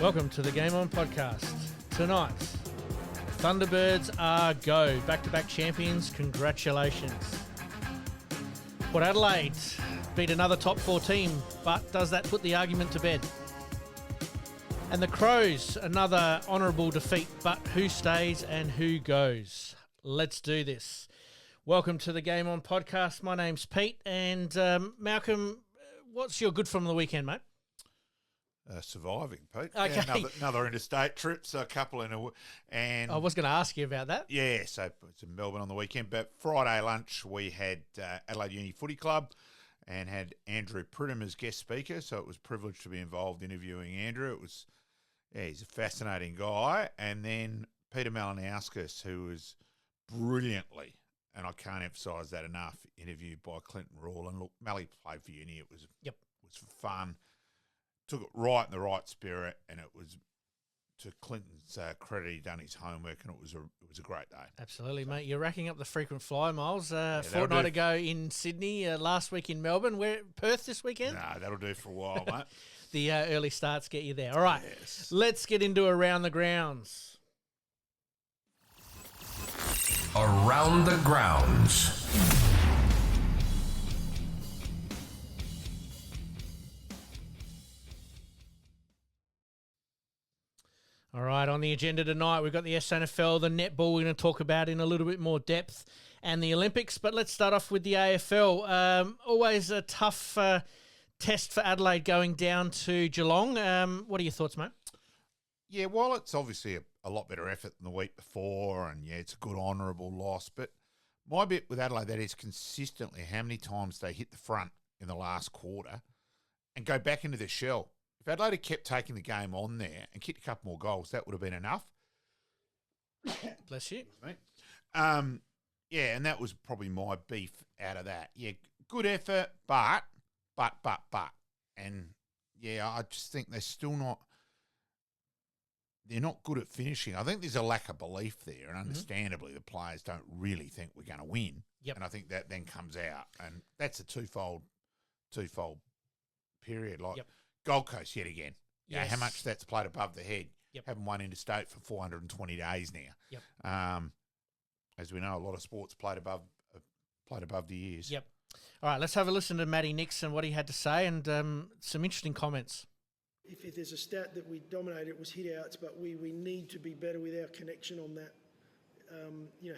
Welcome to the Game On podcast. Tonight, Thunderbirds are go. Back-to-back champions. Congratulations. Port Adelaide beat another top four team, but does that put the argument to bed? And the Crows, another honourable defeat, but who stays and who goes? Let's do this. Welcome to the Game On podcast. My name's Pete, and Malcolm, what's your good from the weekend, mate? Surviving, Pete. Okay. Yeah, another interstate trip, so a couple and I was going to ask you about that. Yeah, so it's in Melbourne on the weekend. But Friday lunch, we had Adelaide Uni Footy Club and had Andrew Pridham as guest speaker. So it was a privilege to be involved interviewing Andrew. It was, he's a fascinating guy. And then Peter Malinauskas, who was brilliantly, and I can't emphasise that enough, interviewed by Clinton Rawle. And look, Mally played for Uni. It was for fun. Took it right in the right spirit, and it was to Clinton's credit. He'd done his homework, and it was a great day. Absolutely, mate. You're racking up the frequent flyer miles. Fortnight ago in Sydney, last week in Melbourne. Where Perth this weekend? No, that'll do for a while, mate. The early starts get you there. All right, yes. Let's get into Around the Grounds. Around the Grounds. All right, on the agenda tonight, we've got the SANFL, the Netball we're going to talk about in a little bit more depth, and the Olympics. But let's start off with the AFL. Always a tough test for Adelaide going down to Geelong. What are your thoughts, mate? Yeah, while it's obviously a lot better effort than the week before, and yeah, it's a good honourable loss, but my bit with Adelaide, that is consistently how many times they hit the front in the last quarter and go back into their shell. If Adelaide had kept taking the game on there and kicked a couple more goals, that would have been enough. Bless you. Yeah, and that was probably my beef out of that. Yeah, good effort, but. And, yeah, I just think they're not good at finishing. I think there's a lack of belief there, and understandably the players don't really think we're going to win. Yep. And I think that then comes out, and that's a twofold period. Like, Gold Coast yet again. You know, how much that's played above the head. Haven't won interstate for 420 days now. As we know, a lot of sports played above the years. Yep. All right, let's have a listen to Matty Nixon, what he had to say, and some interesting comments. If there's a stat that we dominated, it was hit-outs, but we need to be better with our connection on that.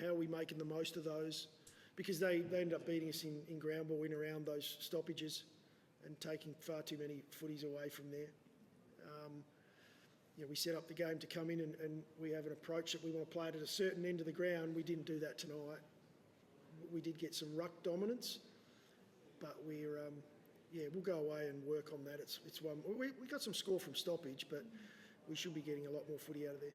How are we making the most of those? Because they end up beating us in ground ball in around those stoppages and taking far too many footies away from there. We set up the game to come in and we have an approach that we want to play it at a certain end of the ground. We didn't do that tonight. We did get some ruck dominance, but we'll go away and work on that. It's one we got some score from stoppage, but we should be getting a lot more footy out of there.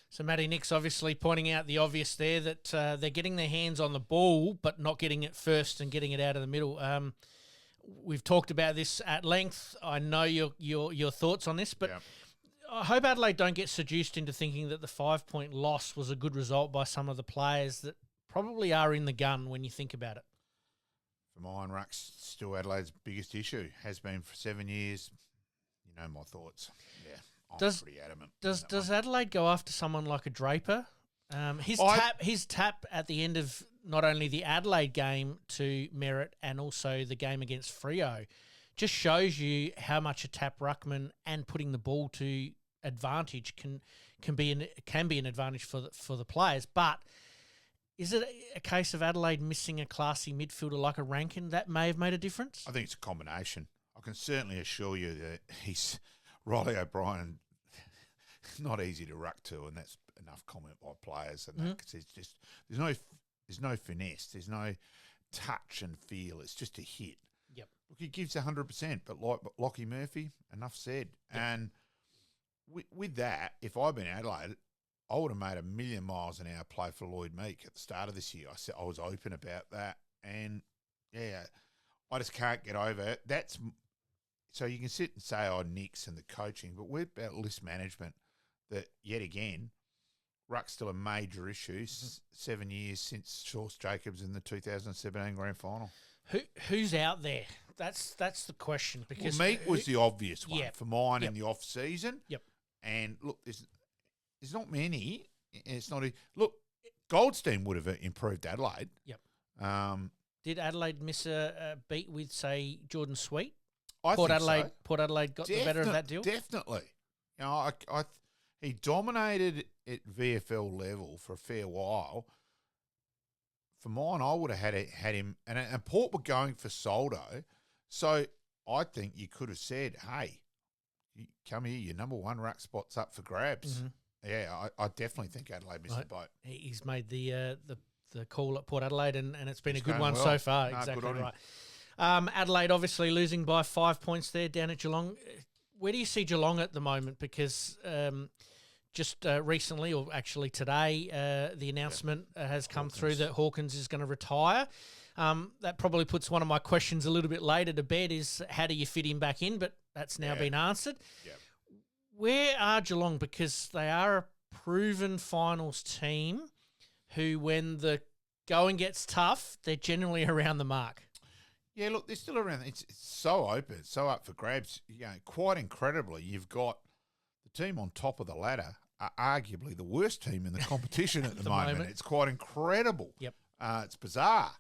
So Matty Nix obviously pointing out the obvious there that they're getting their hands on the ball, but not getting it first and getting it out of the middle. We've talked about this at length. I know your thoughts on this, but I hope Adelaide don't get seduced into thinking that the 5-point loss was a good result by some of the players that probably are in the gun when you think about it. For mine, ruck's still Adelaide's biggest issue. Has been for 7 years. You know my thoughts. Yeah, I'm pretty adamant. Does Adelaide go after someone like a Draper? His tap at the end of not only the Adelaide game to Merritt and also the game against Freo just shows you how much a tap ruckman and putting the ball to advantage can be an advantage for the players. But is it a case of Adelaide missing a classy midfielder like a Rankin that may have made a difference? I think it's a combination. I can certainly assure you that Riley O'Brien, not easy to ruck to, and that's enough comment by players and that, because it's just there's no finesse, there's no touch and feel. It's just a hit. Yep. Look, he gives 100%, but like Lockie Murphy, enough said. Yep. And with that, if I'd been Adelaide, I would have made 1,000,000 miles an hour play for Lloyd Meek at the start of this year. I was open about that, and yeah, I just can't get over it. So you can sit and say, Nix and the coaching, but we're about list management. That yet again, ruck's still a major issue. 7 years since Shaw's Jacobs in the 2017 grand final. Who's out there? That's the question. Because Meek was the obvious one for mine in the off season. Yep. And look, there's not many. It's not look. Goldstein would have improved Adelaide. Yep. Um, Did Adelaide miss a beat with, say, Jordan Sweet? I Port think Adelaide. so. Port Adelaide got the better of that deal. Definitely. You know, he dominated at VFL level for a fair while. For mine, I would have had him, and Port were going for Soldo, so I think you could have said, "Hey, you come here, your number one ruck spot's up for grabs." Mm-hmm. Yeah, I definitely think Adelaide missed the boat. He's made the call at Port Adelaide, and it's been a good going one well. so far. No, exactly good on right. Adelaide obviously losing by 5 points there down at Geelong. Where do you see Geelong at the moment? Because just recently, or actually today, the announcement has come through that Hawkins is going to retire. That probably puts one of my questions a little bit later to bed, is how do you fit him back in? But that's now been answered. Yeah. Where are Geelong? Because they are a proven finals team who, when the going gets tough, they're generally around the mark. Yeah, look, they're still around. It's so open, it's so up for grabs. You know, quite incredibly, you've got the team on top of the ladder are arguably the worst team in the competition at the moment. It's quite incredible. Yep. It's bizarre.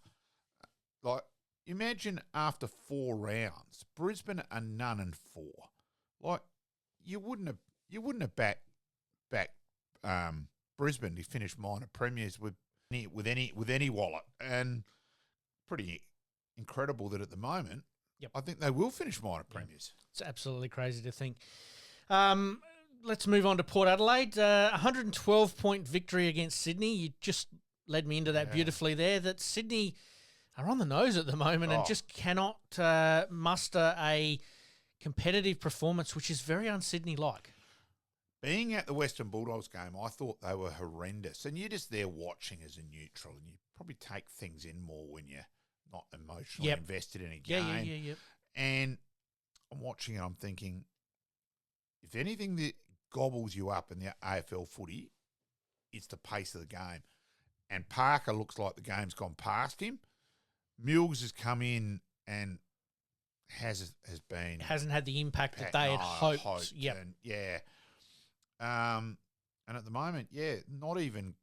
Like, imagine after 4 rounds, Brisbane are 9-4. Like, you wouldn't have backed Brisbane to finish minor premiers with any wallet, and pretty incredible that at the moment, I think they will finish minor premiers. It's absolutely crazy to think. Let's move on to Port Adelaide. 112-point victory against Sydney. You just led me into that beautifully there, that Sydney are on the nose at the moment and just cannot muster a competitive performance, which is very un-Sydney-like. Being at the Western Bulldogs game, I thought they were horrendous. And you're just there watching as a neutral, and you probably take things in more when you're not emotionally invested in a game. Yeah. And I'm watching it, I'm thinking, if anything that gobbles you up in the AFL footy, it's the pace of the game. And Parker looks like the game's gone past him. Mills has come in and hasn't had the impact that they had hoped. Yep. And at the moment, not even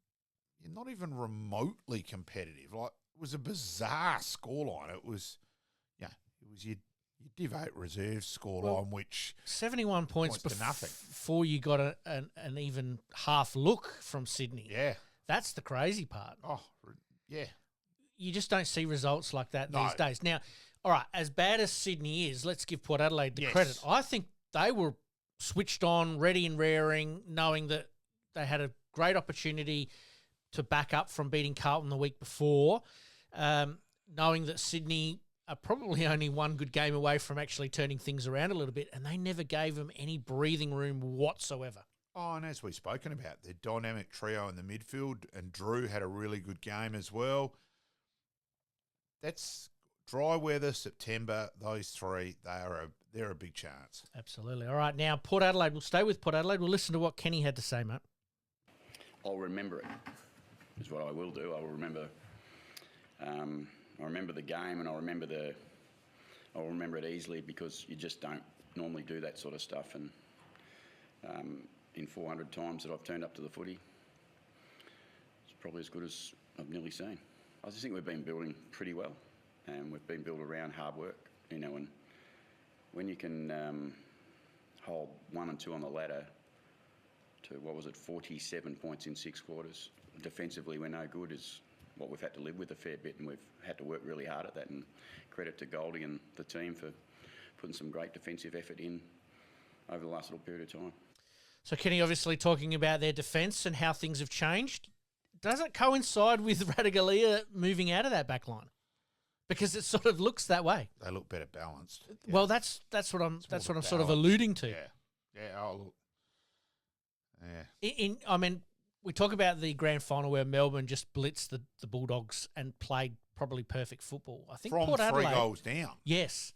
remotely competitive. Like, it was a bizarre scoreline. It was your Div 8 reserve scoreline, which 71 points to nothing before you got an even half look from Sydney. Yeah, that's the crazy part. Oh, yeah. You just don't see results like that these days. Now, all right, as bad as Sydney is, let's give Port Adelaide the credit. I think they were switched on, ready and raring, knowing that they had a great opportunity to back up from beating Carlton the week before, knowing that Sydney are probably only one good game away from actually turning things around a little bit, and they never gave them any breathing room whatsoever. Oh, and as we've spoken about, the dynamic trio in the midfield, and Drew had a really good game as well. That's dry weather, September, those three, they're a big chance. Absolutely. All right, now Port Adelaide. We'll stay with Port Adelaide. We'll listen to what Kenny had to say, mate. I'll remember it, is what I will do. I will remember. I remember the game, and I'll remember it easily, because you just don't normally do that sort of stuff. And in 400 times that I've turned up to the footy, it's probably as good as I've nearly seen. I just think we've been building pretty well, and we've been built around hard work, and when you can hold 1 and 2 on the ladder to 47 points in 6 quarters. Defensively, we're no good, is what we've had to live with a fair bit, and we've had to work really hard at that. And credit to Goldie and the team for putting some great defensive effort in over the last little period of time. So Kenny obviously talking about their defence and how things have changed. Does it coincide with Ratugolea moving out of that back line? Because it sort of looks that way. They look better balanced. Yeah. Well, that's what I'm sort of alluding to. Yeah. Oh, look. Yeah. We talk about the grand final where Melbourne just blitzed the Bulldogs and played probably perfect football. I think from Port Adelaide, 3 goals down. Yes.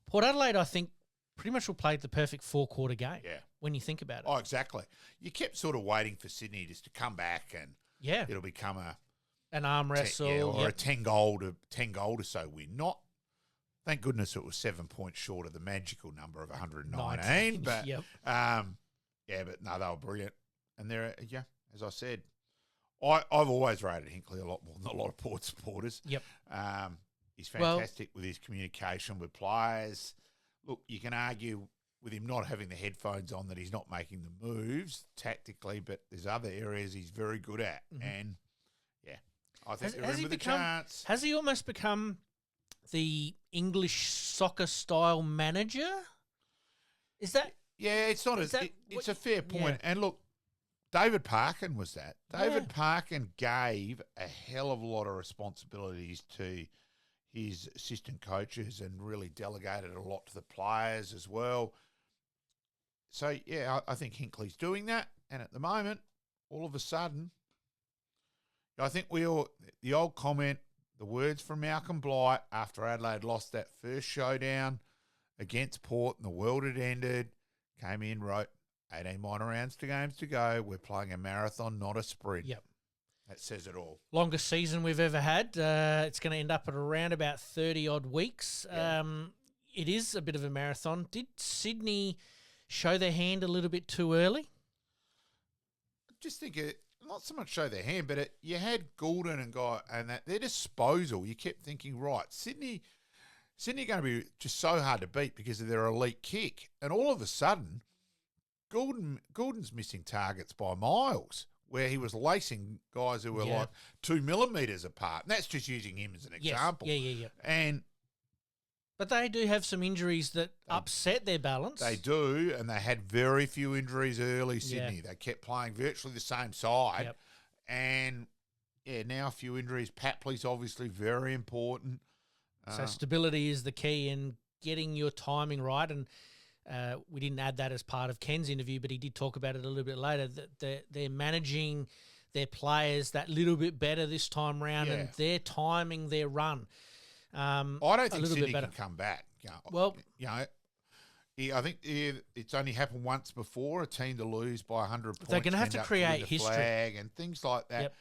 Port Adelaide, I think, pretty much played the perfect 4-quarter game. Yeah. When you think about it. Oh, exactly. You kept sort of waiting for Sydney just to come back, and it'll become an arm wrestle or a 10 goal to so win. Not, thank goodness it was 7 points short of the magical number of 119. But Yeah, but no, they were brilliant. And they're, as I said, I've always rated Hinkley a lot more than a lot of Port supporters. Yep. He's fantastic with his communication with players. Look, you can argue with him not having the headphones on that he's not making the moves tactically, but there's other areas he's very good at. Mm-hmm. And, I think they're in with a chance. Has he almost become the English soccer style manager? Is that... Yeah, it's not. It's a fair point. Yeah. And look, David Parkin was that. David Parkin gave a hell of a lot of responsibilities to his assistant coaches and really delegated a lot to the players as well. So, I think Hinkley's doing that. And at the moment, all of a sudden, I think the old comment, the words from Malcolm Blight after Adelaide lost that first showdown against Port and the world had ended, came in, wrote 18 minor rounds to games to go. We're playing a marathon, not a sprint. Yep. That says it all. Longest season we've ever had. It's going to end up at around about 30-odd weeks. Yeah. It is a bit of a marathon. Did Sydney show their hand a little bit too early? I just think not so much show their hand, but you had Goulden and that their disposal. You kept thinking, right, Sydney are going to be just so hard to beat because of their elite kick. And all of a sudden, Goulden's missing targets by miles, where he was lacing guys who were like 2 millimetres apart. And that's just using him as an example. Yeah. But they do have some injuries that upset their balance. They do, and they had very few injuries early, Sydney. Yeah. They kept playing virtually the same side. Yep. And, now a few injuries. Papley's obviously very important. So stability is the key in getting your timing right. And we didn't add that as part of Ken's interview, but he did talk about it a little bit later, that they're managing their players that little bit better this time round and they're timing their run. I don't think Sydney can come back. I think it's only happened once before, a team to lose by 100 points. They're going to have to create history. Flag and things like that. Yep.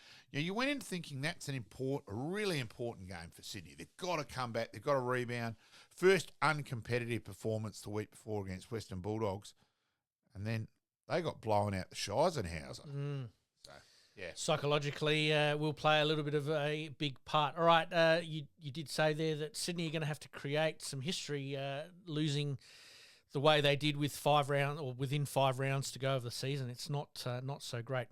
You went in thinking that's a really important game for Sydney. They've got to come back. They've got to rebound. First uncompetitive performance the week before against Western Bulldogs. And then they got blown out the Scheisenhauser. So, psychologically will play a little bit of a big part. All right, you did say there that Sydney are going to have to create some history, losing the way they did with 5 rounds or within 5 rounds to go of the season. It's not so great.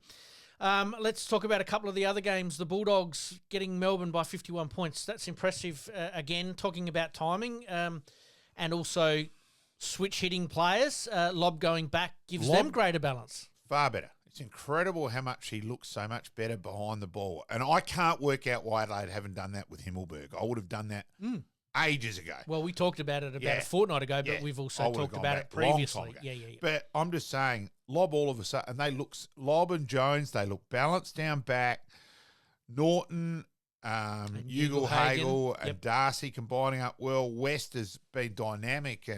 Let's talk about a couple of the other games. The Bulldogs getting Melbourne by 51 points. That's impressive. Again, talking about timing and also switch hitting players. Lob going back gives them greater balance. Far better. It's incredible how much he looks so much better behind the ball. And I can't work out why Adelaide haven't done that with Himmelberg. I would have done that ages ago. Well, we talked about it about a fortnight ago, but we've also talked about it previously. Yeah. But I'm just saying, Lob all of a sudden, and Lob and Jones, they look balanced down back. Norton, Ugle-Hagel and Darcy combining up well. West has been dynamic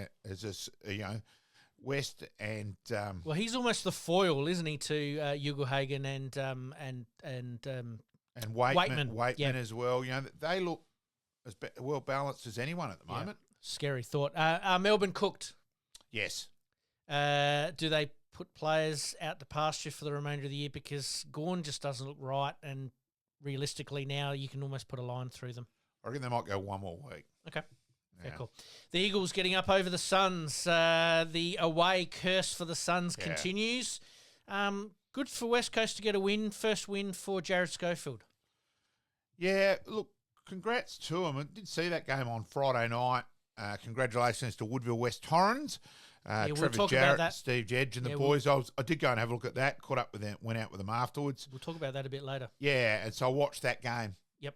West and well, he's almost the foil, isn't he, to Ugle-Hagen and Waitman as well. They look as well balanced as anyone at the moment. Scary thought. Melbourne cooked. Yes. Do they put players out to pasture for the remainder of the year because Gawn just doesn't look right, and realistically now you can almost put a line through them? I reckon they might go one more week. Okay. Yeah, cool. The Eagles getting up over the Suns. The away curse for the Suns continues. Good for West Coast to get a win. First win for Jared Schofield. Yeah, look, congrats to him. I did see that game on Friday night. Congratulations to Woodville West Torrens. Trevor Jarrett, Steve Jedge and the boys. I did go and have a look at that, caught up with them, went out with them afterwards. We'll talk about that a bit later. Yeah, and so I watched that game. Yep.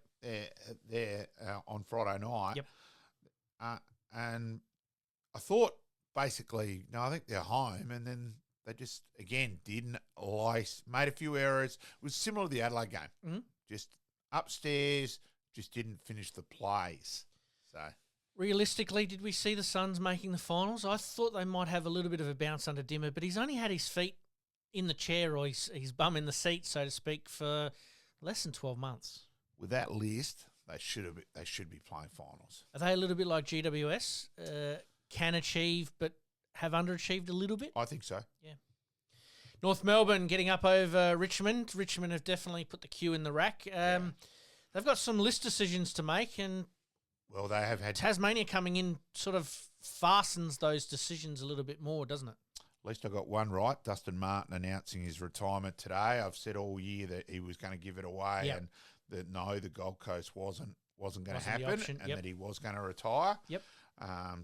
There on Friday night. Yep. And I thought basically, I think they're home, and then they just, again, didn't made a few errors. It was similar to the Adelaide game. Mm-hmm. Just upstairs, just didn't finish the plays. So realistically, did we see the Suns making the finals? I thought they might have a little bit of a bounce under Dimmer, but he's only had his feet in the chair or his bum in the seat, so to speak, for less than 12 months. With that list, they should be playing finals. Are they a little bit like GWS? Can achieve but have underachieved a little bit? I think so. Yeah. North Melbourne getting up over Richmond. Richmond have definitely put the cue in the rack. They've got some list decisions to make, and Well, they have had Tasmania coming in sort of fastens those decisions a little bit more, doesn't it? At least I got one right. Dustin Martin announcing his retirement today. I've said all year that he was going to give it away, Yep. and that no, the Gold Coast wasn't going to Wasn't the happen, option, and yep. that he was going to retire. Yep.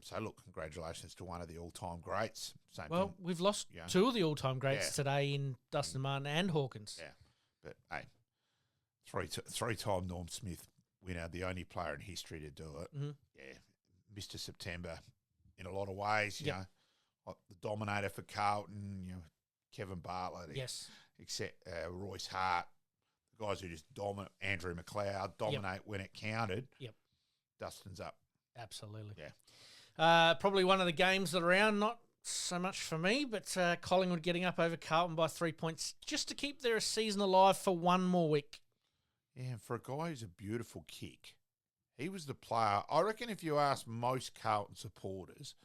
So look, congratulations to one of the all-time greats. Same Well, thing. we've lost Yeah. two of the all-time greats Yeah. today in Dustin Martin and Hawkins. Yeah, but hey, three-time Norm Smith winner, the only player in history to do it. Mhm. Yeah, Mr. September in a lot of ways. You Yep. know, like the dominator for Carlton. You know, Kevin Bartlett. Yes. Except Royce Hart, the guys who just dominate. Andrew McLeod dominate when it counted. Yep. Dustin's up. Absolutely. Yeah. Probably one of the games that are around, not so much for me, but Collingwood getting up over Carlton by 3 points just to keep their season alive for one more week. Yeah, and for a guy who's a beautiful kick, he was the player. I reckon if you ask most Carlton supporters,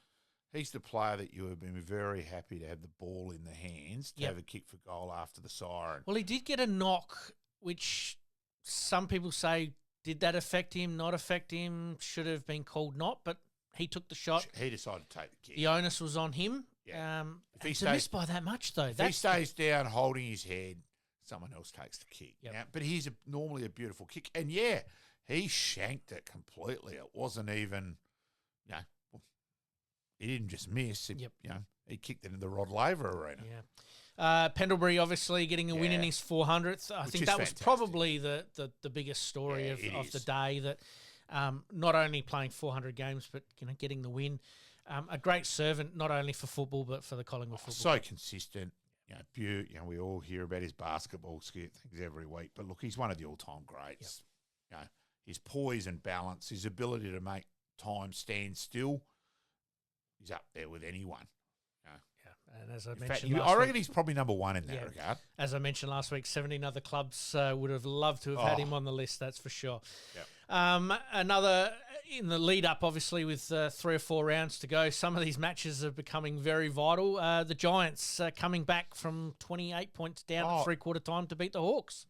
he's the player that you have been very happy to have the ball in the hands, to Yep. have a kick for goal after the siren. Well, he did get a knock, which some people say, did that affect him, not affect him, should have been called not, but he took the shot. He decided to take the kick. The onus was on him. Yeah. If he he stays- missed by that much, though. If he stays down holding his head, someone else takes the kick. Yep. Now, but he's normally a beautiful kick. And, yeah, he shanked it completely. It wasn't even, you know, he didn't just miss. Yep. You know, he kicked it into the Rod Laver arena. Yeah. Pendlebury obviously getting a win in Yeah. his 400th. I Which think is that was fantastic. probably the biggest story Yeah, of it the is. day, that not only playing 400 games, but getting the win. A great servant, not only for football, but for the Collingwood football. So consistent. You know, we all hear about his basketball things every week. But, look, he's one of the all-time greats. You know, his poise and balance, his ability to make time stand still, he's up there with anyone. Yeah. And as I In fact, mentioned I last reckon week, he's probably number one in that Yeah. regard. as I mentioned last week, 17 other clubs would have loved to have had him on the list, that's for sure. Yep. Another in the lead up, obviously, with 3 or 4 rounds to go, some of these matches are becoming very vital. The Giants coming back from 28 points down at three-quarter time to beat the Hawks.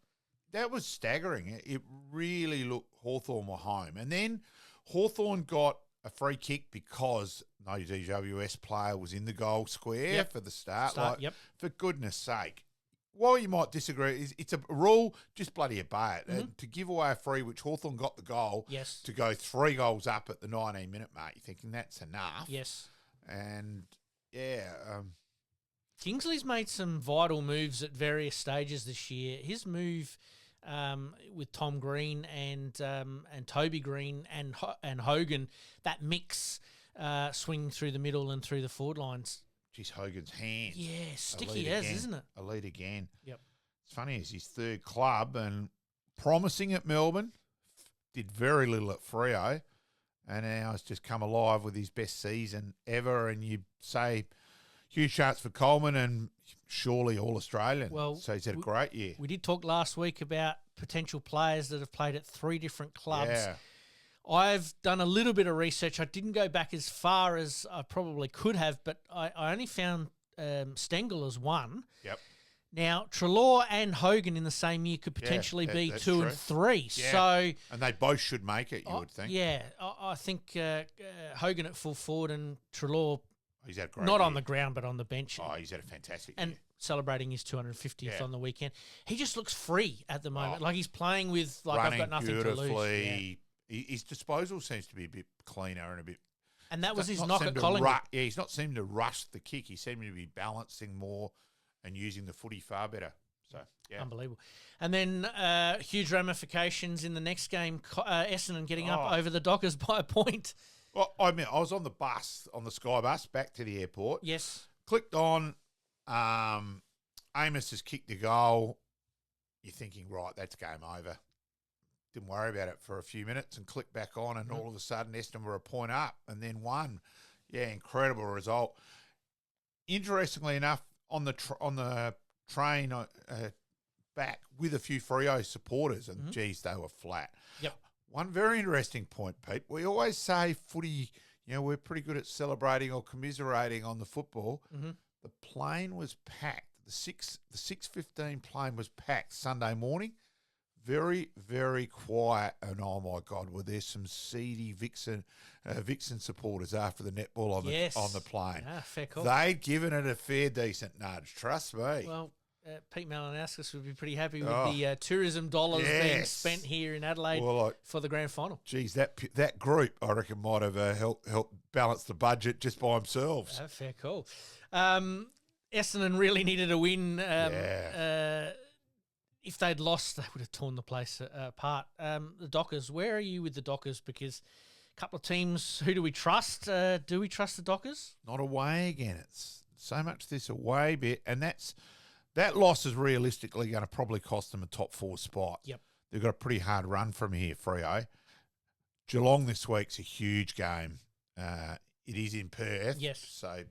That was staggering. It really looked Hawthorn were home. And then Hawthorn got a free kick because no DWS player was in the goal square Yep. for the start. Start, yep. For goodness sake. While you might disagree, it's a rule, just bloody obey it. And to give away a free, which Hawthorn got the goal, Yes. to go 3 goals up at the 19-minute mark, you're thinking that's enough. Yes. And, yeah, Kingsley's made some vital moves at various stages this year. His move with Tom Green and Toby Green and Hogan, that mix swinging through the middle and through the forward lines. geez, Hogan's hands. Yeah, A sticky lead as, again. isn't it? A lead again. Yep. It's funny, it's his 3rd club and promising at Melbourne, did very little at Freo, and now has just come alive with his best season ever. And you say huge chance for Coleman and surely all Australian. Well, so he's had a great year. We did talk last week about potential players that have played at 3 different clubs. Yeah. I've done a little bit of research. I didn't go back as far as I probably could have, but I only found Stengel as one. Yep. Now, Treloar and Hogan in the same year could potentially be that's 2 true. and 3. Yeah. So, And they both should make it, you would think. yeah, I think Hogan at full forward and Treloar He's had a great not year. on the ground but on the bench. Oh, he's had a fantastic And year. celebrating his 250th Yeah. on the weekend. He just looks free at the moment. Oh. Like he's playing with, like, Running I've got nothing to lose. beautifully. Yeah. His disposal seems to be a bit cleaner and a bit. And that was his not knock seemed at to Collingwood. yeah, he's not seemed to rush the kick. He seemed to be balancing more and using the footy far better. So, yeah. Unbelievable. And then huge ramifications in the next game. Essendon getting up over the Dockers by a point. Well, I mean, I was on the bus, on the Sky bus, back to the airport. Yes. Clicked on. Amos has kicked a goal. You're thinking, right, that's game over. Didn't worry about it for a few minutes and clicked back on, and all of a sudden Essendon were a point up and then won. Yeah, incredible result. Interestingly enough, on the train back with a few Freo supporters, and geez, they were flat. Yep. One very interesting point, Pete. We always say footy, we're pretty good at celebrating or commiserating on the football. Mm-hmm. The plane was packed. the 6:15 plane was packed Sunday morning. Very, very quiet. And oh my God, were there some seedy Vixen supporters after the netball on the plane? Yeah, fair call. They'd given it a fair decent nudge. Trust me. Well, Pete Malinowskis would be pretty happy with the tourism dollars being spent here in Adelaide for the grand final. Geez, that group, I reckon, might have helped balance the budget just by themselves. Fair call. Essendon really needed a win. If they'd lost, they would have torn the place apart. The Dockers, where are you with the Dockers? Because a couple of teams, who do we trust? Do we trust the Dockers? Not away again. It's so much this away bit, and that loss is realistically going to probably cost them a top 4 spot. Yep. They've got a pretty hard run from here, Freo. Geelong this week's a huge game. It is in Perth. Yes. So,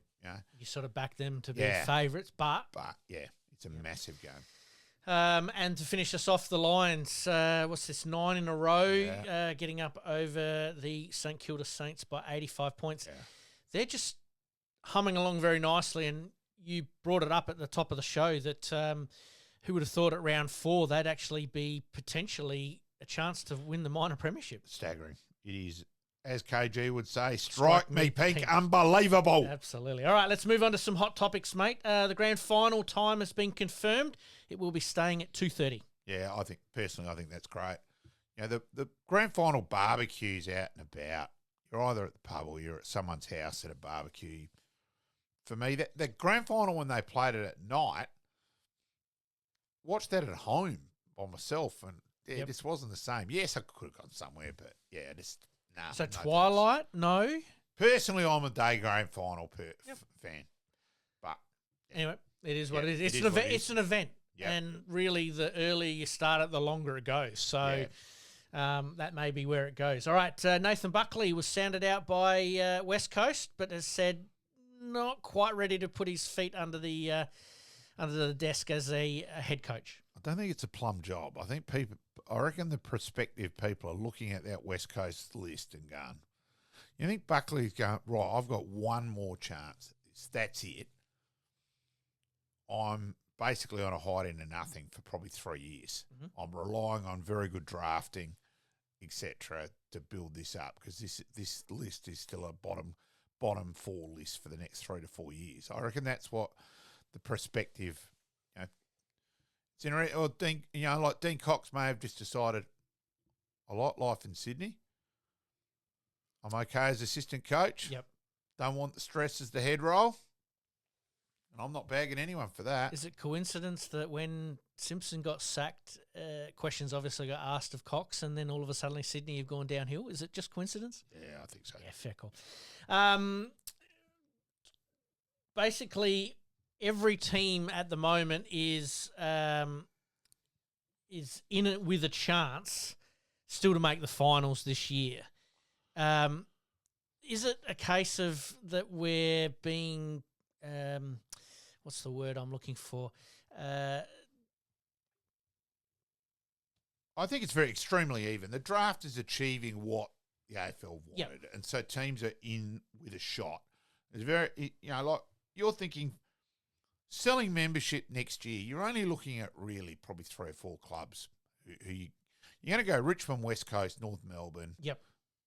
you sort of back them to be favourites, but it's a massive game. And to finish us off, the Lions, 9 in a row, getting up over the St Kilda Saints by 85 points. Yeah. They're just humming along very nicely, and you brought it up at the top of the show that who would have thought at round 4 they'd actually be potentially a chance to win the minor premiership. Staggering. It is, as KG would say, strike me pink, unbelievable. Absolutely. All right, let's move on to some hot topics, mate. The grand final time has been confirmed. It will be staying at 2:30. Yeah, I think that's great. The grand final barbecues out and about. You're either at the pub or you're at someone's house at a barbecue. For me, the grand final when they played it at night, watched that at home by myself, and this wasn't the same. Yes, I could have gone somewhere, but nah. So twilight, no. Personally, I'm a day grand final fan, but anyway, it is what it is. It's an event. Yep. And really, the earlier you start it, the longer it goes. So that may be where it goes. All right, Nathan Buckley was sounded out by West Coast, but has said not quite ready to put his feet under the desk as a head coach. I don't think it's a plum job. I reckon the prospective people are looking at that West Coast list and going, you think Buckley's going, right, I've got one more chance. That's it. I'm basically on a hide into nothing for probably 3 years. Mm-hmm. I'm relying on very good drafting, etc., to build this up because this list is still a bottom 4 list for the next 3 to 4 years. I reckon that's what the prospective, or Dean, like Dean Cox may have just decided, I like life in Sydney. I'm okay as assistant coach. Yep. Don't want the stress as the head role. And I'm not bagging anyone for that. Is it coincidence that when Simpson got sacked, questions obviously got asked of Cox, and then all of a sudden Sydney have gone downhill? Is it just coincidence? Yeah, I think so. Yeah, fair call. Basically, every team at the moment is in it with a chance still to make the finals this year. Is it a case of that we're being what's the word I'm looking for? I think it's very extremely even. The draft is achieving what the AFL wanted, and so teams are in with a shot. It's very, like you're thinking selling membership next year. You're only looking at really probably 3 or 4 clubs who you're going to go Richmond, West Coast, North Melbourne. Yep.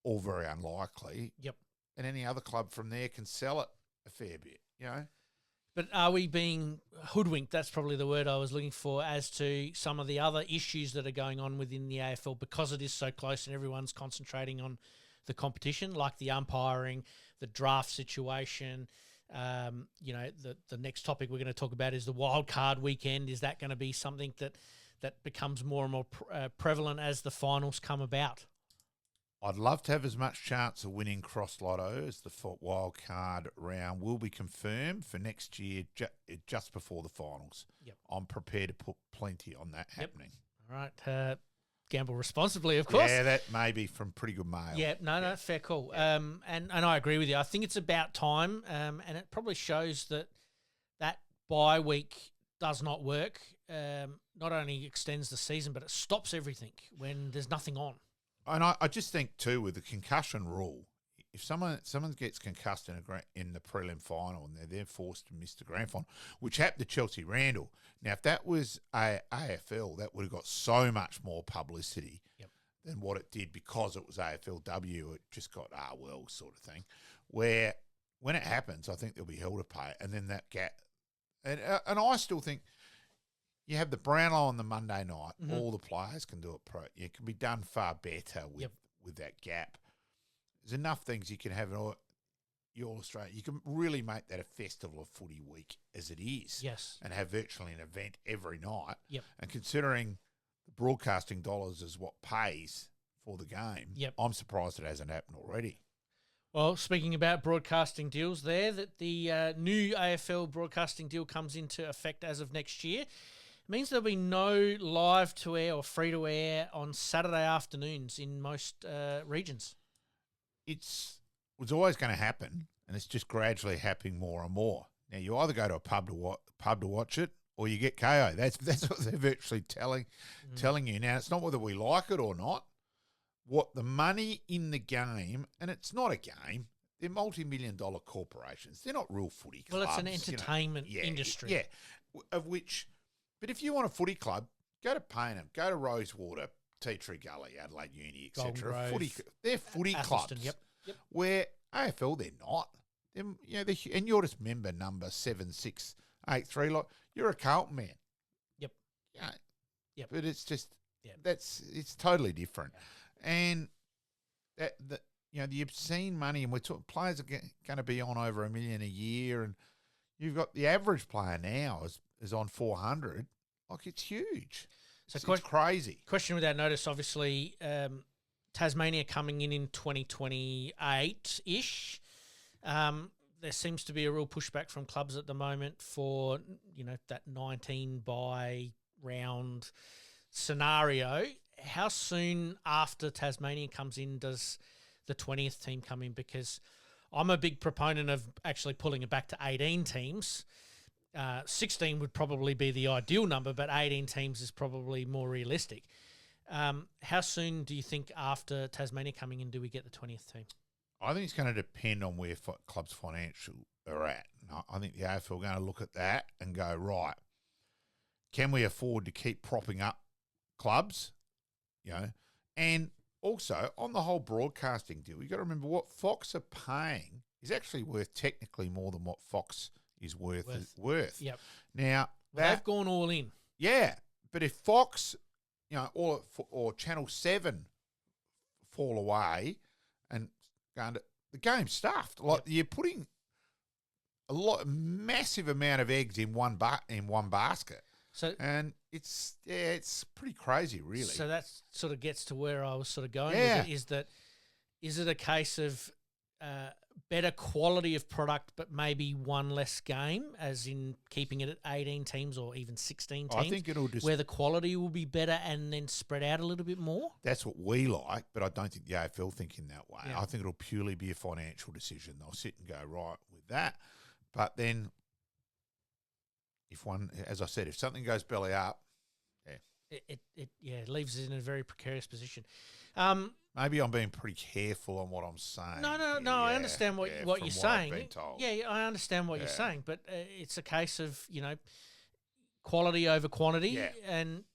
All very unlikely. Yep. And any other club from there can sell it a fair bit, But are we being hoodwinked? That's probably the word I was looking for as to some of the other issues that are going on within the AFL because it is so close and everyone's concentrating on the competition, like the umpiring, the draft situation. The next topic we're going to talk about is the wild card weekend. Is that going to be something that becomes more and more prevalent as the finals come about? I'd love to have as much chance of winning Cross Lotto as the wild card round will be confirmed for next year just before the finals. Yep. I'm prepared to put plenty on that happening. All right. Gamble responsibly, of course. Yeah, that may be from pretty good mail. Yeah, no, fair call. Yeah. And I agree with you. I think it's about time, and it probably shows that bye week does not work. Not only extends the season, but it stops everything when there's nothing on. And I just think, too, with the concussion rule, if someone gets concussed in the prelim final and they're forced to miss the grand final, which happened to Chelsea Randall. Now, if that was AFL, that would have got so much more publicity than what it did because it was AFLW. It just got, well, sort of thing. Where when it happens, I think there'll be hell to pay. And then that gap. And I still think you have the Brownlow on the Monday night. Mm-hmm. All the players can do it. It can be done far better with that gap. There's enough things you can have in your Australia. You can really make that a festival of footy week as it is. Yes. And have virtually an event every night. Yep. And considering the broadcasting dollars is what pays for the game, I'm surprised it hasn't happened already. Well, speaking about broadcasting deals there, that the new AFL broadcasting deal comes into effect as of next year. It means there'll be no live-to-air or free-to-air on Saturday afternoons in most regions. It was always going to happen, and it's just gradually happening more and more. Now, you either go to a pub to watch it, or you get KO. That's what they're virtually telling you. Now, it's not whether we like it or not. What the money in the game, and it's not a game, they're multi-million-dollar corporations. They're not real footy clubs. Well, it's an entertainment industry. Yeah, of which, but if you want a footy club, go to Payneham, go to Rosewater, Tea Tree Gully, Adelaide Uni, etc. They're footy clubs. Yep. Where AFL, they're not. And you're just member number 7683. Like, you're a Carlton man. Yep. Yep. But it's just it's totally different. And the obscene money, and we're talking players are going to be on over $1 million a year, and you've got the average player now is on 400. Like, it's huge. So it's crazy. Question without notice, obviously, Tasmania coming in 2028-ish. There seems to be a real pushback from clubs at the moment for, that 19 by round scenario. How soon after Tasmania comes in does the 20th team come in? Because I'm a big proponent of actually pulling it back to 18 teams. 16 would probably be the ideal number, but 18 teams is probably more realistic. How soon do you think after Tasmania coming in do we get the 20th team? I think it's going to depend on where clubs' financial are at. I think the AFL are going to look at that and go, right, can we afford to keep propping up clubs? And also on the whole broadcasting deal, you've got to remember what Fox are paying is actually worth technically more than what Fox is worth. Yep. Now, they've gone all in. Yeah, but if Fox, or Channel 7 fall away and the game's stuffed. Like, you're putting a massive amount of eggs in one basket. So, and it's pretty crazy, really. So that sort of gets to where I was sort of going with it, is it a case of better quality of product but maybe one less game, as in keeping it at 18 teams or even 16 teams? I think it'll just, where the quality will be better and then spread out a little bit more? That's what we like, but I don't think the AFL think in that way. Yeah. I think it'll purely be a financial decision. They'll sit and go, right, with that. But then as I said, if something goes belly up, it leaves us in a very precarious position. Maybe I'm being pretty careful on what I'm saying. No. I understand what you're saying. I've been told. Yeah, I understand what you're saying, but it's a case of quality over quantity, and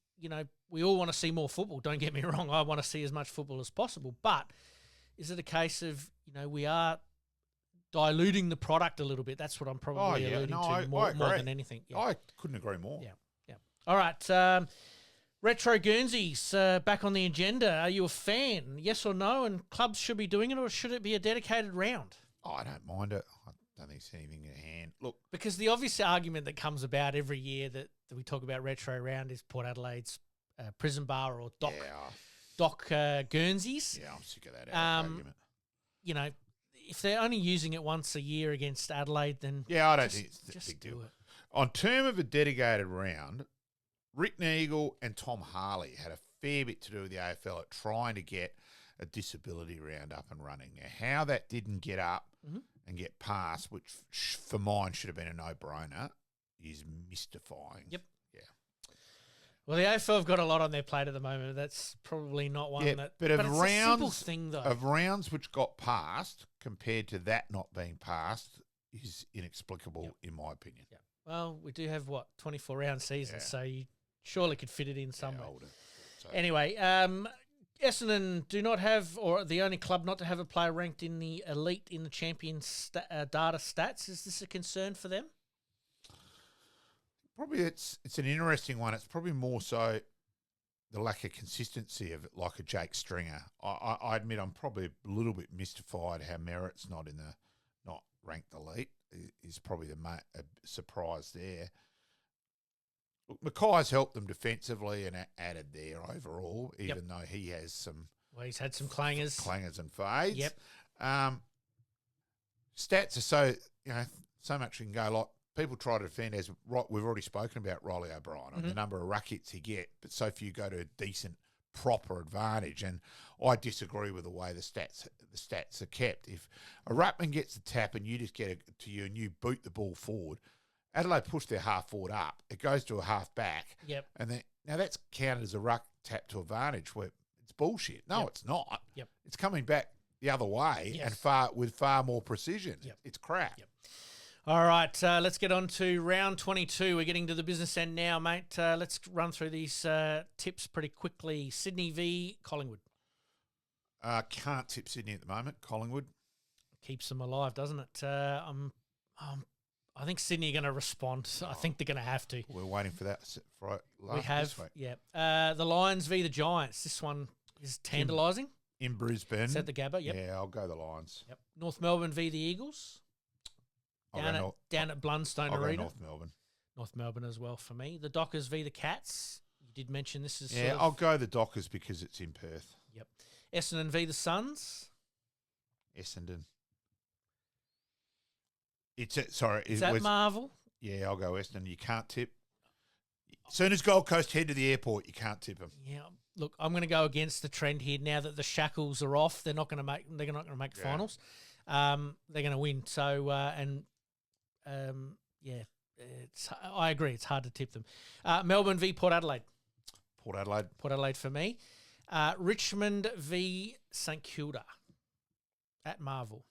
we all want to see more football. Don't get me wrong; I want to see as much football as possible. But is it a case of we are diluting the product a little bit? That's what I'm probably alluding to more than anything. Yeah. I couldn't agree more. Yeah. All right. Retro Guernseys back on the agenda. Are you a fan? Yes or no? And clubs should be doing it, or should it be a dedicated round? I don't mind it. I don't think it's anything in hand. Look, because the obvious argument that comes about every year that we talk about retro round is Port Adelaide's Prison Bar or Doc Guernseys. Yeah, I'm sick of that argument. If they're only using it once a year against Adelaide, then I don't think it's a big do deal. It. On term of a dedicated round, Rick Neagle and Tom Harley had a fair bit to do with the AFL at trying to get a disability round up and running. Now, how that didn't get up and get passed, which for mine should have been a no-brainer, is mystifying. Yep. Yeah. Well, the AFL have got a lot on their plate at the moment. That's probably not one that... But it's a simple thing, though. Of rounds which got passed compared to that not being passed is inexplicable, in my opinion. Yeah. Well, we do have, 24-round season, Yeah. so you surely could fit it in somewhere. I would've thought so. Anyway, Essendon do not have, or the only club not to have a player ranked in the elite in the Champions data stats. Is this a concern for them? Probably it's an interesting one. It's probably more so the lack of consistency of it, like a Jake Stringer. I admit I'm probably a little bit mystified how Merritt's not ranked elite is probably a surprise there. Look, Mackay's helped them defensively and added there overall, even though he has some. Well, he's had some clangers And fades. Yep. Stats are so much you can go. Like people try to defend we've already spoken about Riley O'Brien and the number of ruck hits he get, but so few go to a decent, proper advantage. And I disagree with the way the stats are kept. If a ruckman gets a tap and you just get it to you and you boot the ball forward, Adelaide push their half forward up. It goes to a half back. Yep. And then now that's counted as a ruck tap to advantage where it's bullshit. No, it's not. Yep. It's coming back the other way and with far more precision. Yep. It's crap. Yep. All right, let's get on to round 22. We're getting to the business end now, mate. Let's run through these tips pretty quickly. Sydney v Collingwood. Can't tip Sydney at the moment. Collingwood. Keeps them alive, doesn't it? I think Sydney are going to respond. I think they're going to have to. We're waiting for that. We have, yeah. The Lions v the Giants. This one is tantalising. In Brisbane. It's at the Gabba, yep. Yeah, I'll go the Lions. Yep. North Melbourne v the Eagles. Down at Blundstone Arena. North Melbourne. North Melbourne as well for me. The Dockers v the Cats. You did mention this is I'll go the Dockers because it's in Perth. Yep. Essendon v the Suns. Essendon. Is that Marvel? Yeah, I'll go Essendon. You can't tip. As soon as Gold Coast head to the airport, you can't tip them. Yeah. Look, I'm going to go against the trend here. Now that the shackles are off, they're not going to make finals. They're going to win. So I agree. It's hard to tip them. Melbourne v Port Adelaide. Port Adelaide. Port Adelaide for me. Richmond v St Kilda at Marvel.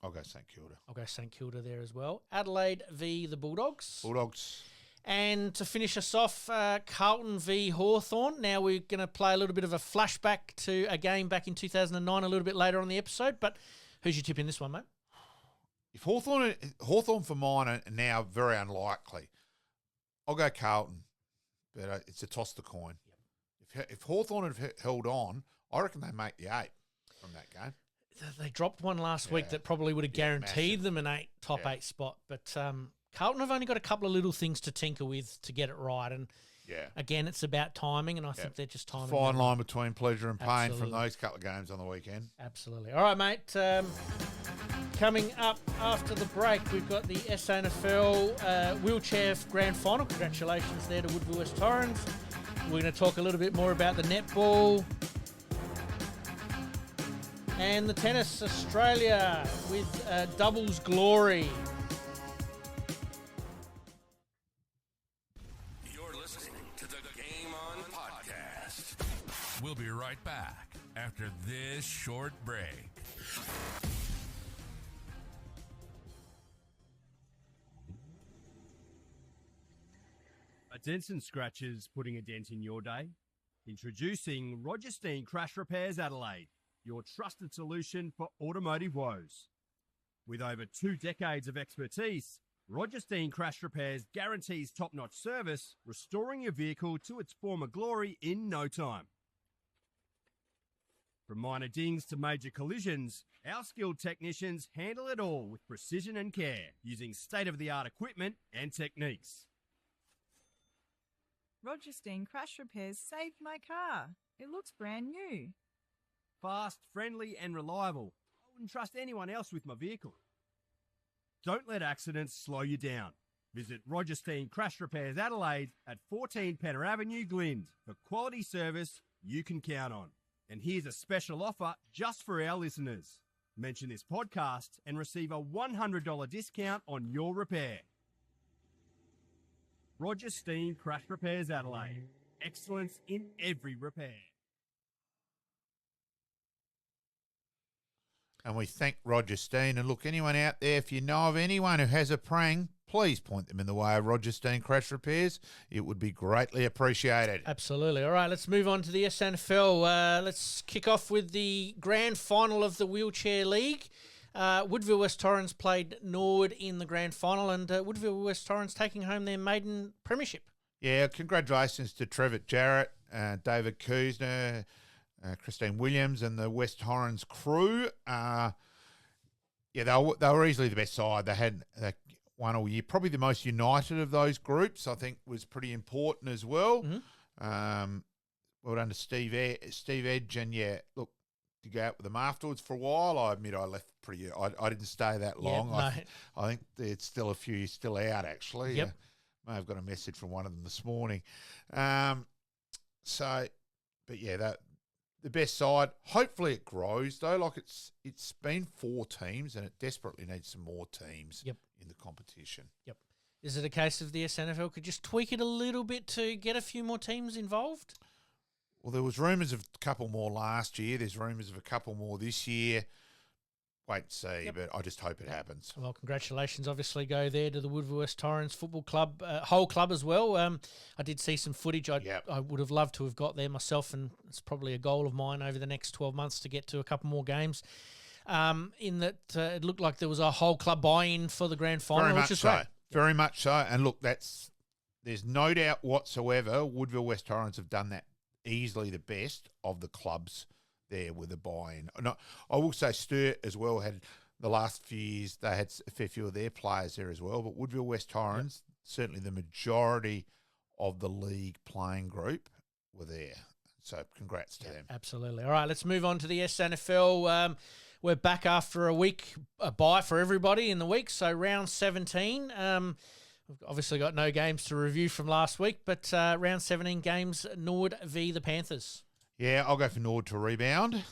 I'll go St Kilda. I'll go St Kilda there as well. Adelaide v the Bulldogs. Bulldogs. And to finish us off, Carlton v Hawthorn. Now we're going to play a little bit of a flashback to a game back in 2009 a little bit later on the episode. But who's your tip in this one, mate? If Hawthorn for mine are now very unlikely, I'll go Carlton. But it's a toss the coin. Yep. If Hawthorn had held on, I reckon they make the 8 from that game. They dropped one last week that probably would have guaranteed them an top 8 spot. But Carlton have only got a couple of little things to tinker with to get it right. And again, it's about timing, and I think they're just timing. Fine line between pleasure and pain from those couple of games on the weekend. Absolutely. All right, mate. Coming up after the break, we've got the SANFL wheelchair grand final. Congratulations there to Woodville West Torrens. We're going to talk a little bit more about the netball and the tennis. Australia with doubles glory. You're listening to the Game On podcast. We'll be right back after this short break. Are dents and scratches putting a dent in your day? Introducing Roger Steen Crash Repairs Adelaide, your trusted solution for automotive woes. With over 2 decades of expertise, Roger Steen Crash Repairs guarantees top-notch service, restoring your vehicle to its former glory in no time. From minor dings to major collisions, our skilled technicians handle it all with precision and care, using state-of-the-art equipment and techniques. Roger Steen Crash Repairs saved my car. It looks brand new. Fast, friendly and reliable. I wouldn't trust anyone else with my vehicle. Don't let accidents slow you down. Visit Roger Steen Crash Repairs Adelaide at 14 Penner Avenue, Glynde, for quality service you can count on. And here's a special offer just for our listeners. Mention this podcast and receive a $100 discount on your repair. Roger Steen Crash Repairs Adelaide. Excellence in every repair. And we thank Roger Steen. And look, anyone out there, if you know of anyone who has a prang, please point them in the way of Roger Steen Crash Repairs. It would be greatly appreciated. Absolutely. All right, let's move on to the SANFL. Let's kick off with the grand final of the Wheelchair League. Woodville West Torrens played Norwood in the grand final, and Woodville West Torrens taking home their maiden premiership. Yeah, congratulations to Trevor Jarrett, David Kuzner, Christine Williams, and the West Torrens crew. They were easily the best side. They won all year. Probably the most united of those groups, I think, was pretty important as well. Mm-hmm. Well done to Steve Edge, and look, to go out with them afterwards for a while. I admit I left I didn't stay that long. No. I think there's still a few still out, actually. Yep. May have got a message from one of them this morning. The best side. Hopefully it grows, though. Like it's been 4 teams, and it desperately needs some more teams in the competition. Yep. Is it a case of the SANFL could just tweak it a little bit to get a few more teams involved? Well, there was rumours of a couple more last year. There's rumours of a couple more this year. Wait and see, but I just hope it happens. Well, congratulations obviously go there to the Woodville West Torrens Football Club, whole club as well. I did see some footage. I would have loved to have got there myself, and it's probably a goal of mine over the next 12 months to get to a couple more games. In that it looked like there was a whole club buy-in for the grand final, which is great. Very much so. And look, there's no doubt whatsoever Woodville West Torrens have done that easily the best of the clubs there with a buy-in. No, I will say Sturt as well had the last few years, they had a fair few of their players there as well, but Woodville West Torrens, certainly the majority of the league playing group were there. So congrats to them. Absolutely. All right, let's move on to the SANFL. We're back after a bye for everybody in the week, so round 17. We've obviously got no games to review from last week, but round 17 games, Nord v the Panthers. Yeah, I'll go for Nord to rebound.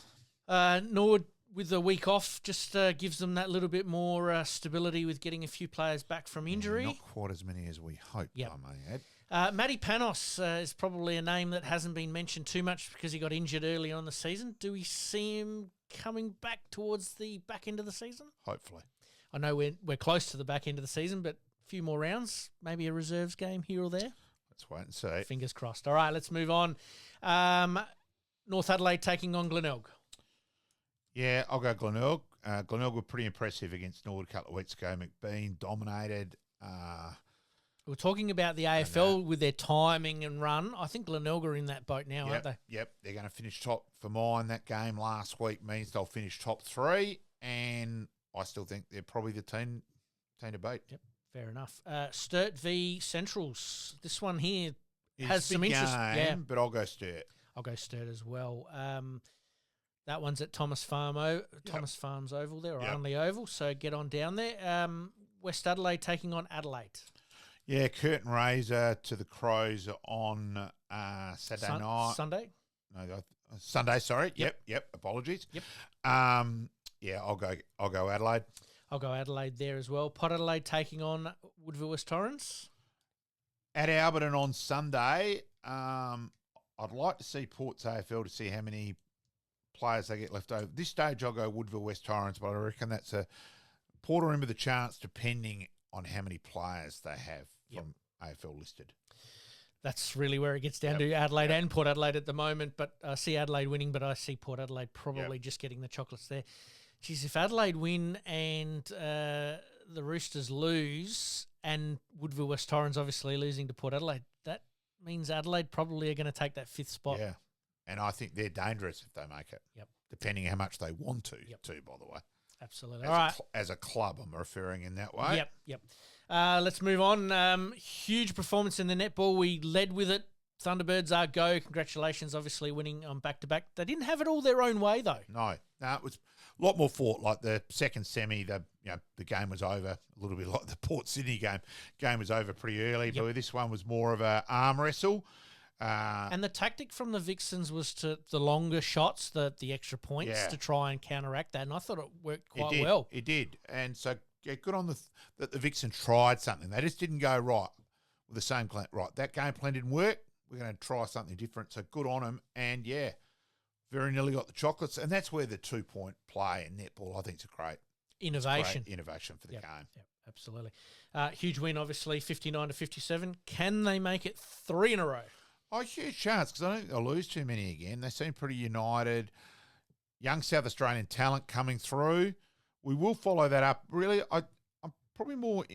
Nord with the week off just gives them that little bit more stability with getting a few players back from injury. Not quite as many as we hoped, I may add. Matty Panos is probably a name that hasn't been mentioned too much because he got injured early on in the season. Do we see him coming back towards the back end of the season? Hopefully. I know we're close to the back end of the season, but a few more rounds, maybe a reserves game here or there. Let's wait and see. Fingers crossed. All right, let's move on. North Adelaide taking on Glenelg. Yeah, I'll go Glenelg. Glenelg were pretty impressive against Nord a couple of weeks ago. McBean dominated. We're talking about the AFL with their timing and run. I think Glenelg are in that boat now, aren't they? Yep, they're going to finish top for mine. That game last week means they'll finish top 3, and I still think they're probably the team to beat. Yep, fair enough. Sturt v Centrals. This one here has some interest. Game, but I'll go Sturt. I'll go Sturt as well. That one's at Thomas Farms Oval there, or Only Oval, so get on down there. West Adelaide taking on Adelaide. Yeah, curtain raiser to the Crows on Saturday night. Sunday? No, Sunday, sorry. Yep, apologies. Yep. I'll go Adelaide. I'll go Adelaide there as well. Port Adelaide taking on Woodville West Torrens. At Alberton on Sunday, I'd like to see Port's AFL to see how many players they get left over. This stage, I'll go Woodville West Torrens, but I reckon that's Port are in with a chance depending on how many players they have from AFL listed. That's really where it gets down to Adelaide and Port Adelaide at the moment, but I see Adelaide winning, but I see Port Adelaide probably just getting the chocolates there. Geez, if Adelaide win and the Roosters lose and Woodville West Torrens obviously losing to Port Adelaide, that means Adelaide probably are going to take that 5th spot. Yeah, and I think they're dangerous if they make it. Yep. Depending how much they want to, too, by the way. Absolutely. All right. As a club, I'm referring in that way. Yep. Let's move on. Huge performance in the netball. We led with it. Thunderbirds are go. Congratulations, obviously, winning on back-to-back. They didn't have it all their own way, though. No, it was a lot more fought. Like the second semi, the game was over. A little bit like the Port Sydney game. Game was over pretty early, but this one was more of an arm wrestle. And the tactic from the Vixens was to the longer shots, the extra points to try and counteract that. And I thought it worked quite well. It did. And so good on that the Vixens tried something. They just didn't go right with the same plan. Right, that game plan didn't work. We're going to try something different. So good on them. And, very nearly got the chocolates, and that's where the 2-point play in netball, I think, is a great Innovation. innovation for the game. Yep, absolutely. Huge win, obviously, 59-57. Can they make it 3 in a row? Oh, huge chance, because I don't think they'll lose too many again. They seem pretty united. Young South Australian talent coming through. We will follow that up. Really, I'm probably more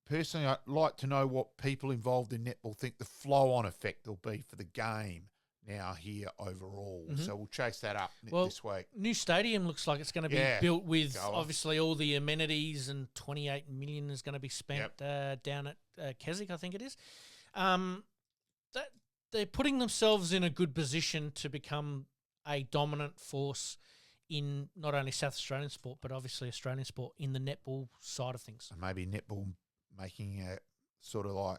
personally, I'd like to know what people involved in netball think the flow-on effect will be for the game now here overall. Mm-hmm. So we'll chase that up this week. New stadium looks like it's going to be built with obviously all the amenities, and 28 million is going to be spent down at Keswick, I think it is. They're putting themselves in a good position to become a dominant force in not only South Australian sport, but obviously Australian sport in the netball side of things. And maybe netball making a sort of like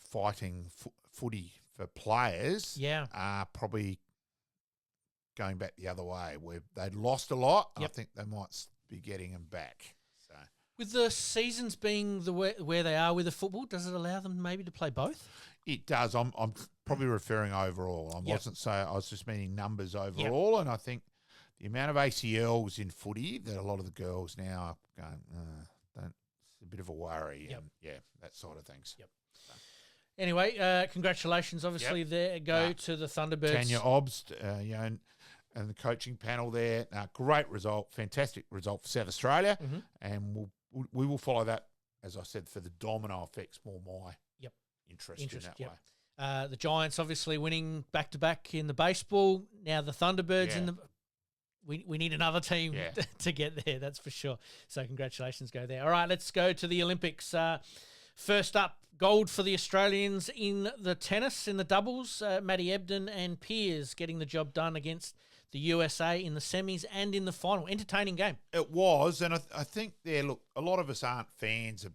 fighting footy for players are probably going back the other way, where they'd lost a lot. I think they might be getting them back. So, with the seasons being where they are with the football, does it allow them maybe to play both? It does. I'm probably referring overall. I was just meaning numbers overall, and I think the amount of ACLs in footy that a lot of the girls now are going, it's a bit of a worry, and that sort of things. Yep. Anyway, congratulations, obviously, there go to the Thunderbirds. Tanya Obst, and the coaching panel there. Great result, fantastic result for South Australia, and we will follow that, as I said, for the domino effects, more my interest in that way. The Giants obviously winning back-to-back in the baseball. Now the Thunderbirds in the... We need another team to get there, that's for sure. So congratulations go there. All right, let's go to the Olympics. First up, gold for the Australians in the tennis, in the doubles. Maddie Ebden and Piers getting the job done against the USA in the semis and in the final. Entertaining game. It was, and I think look, a lot of us aren't fans of...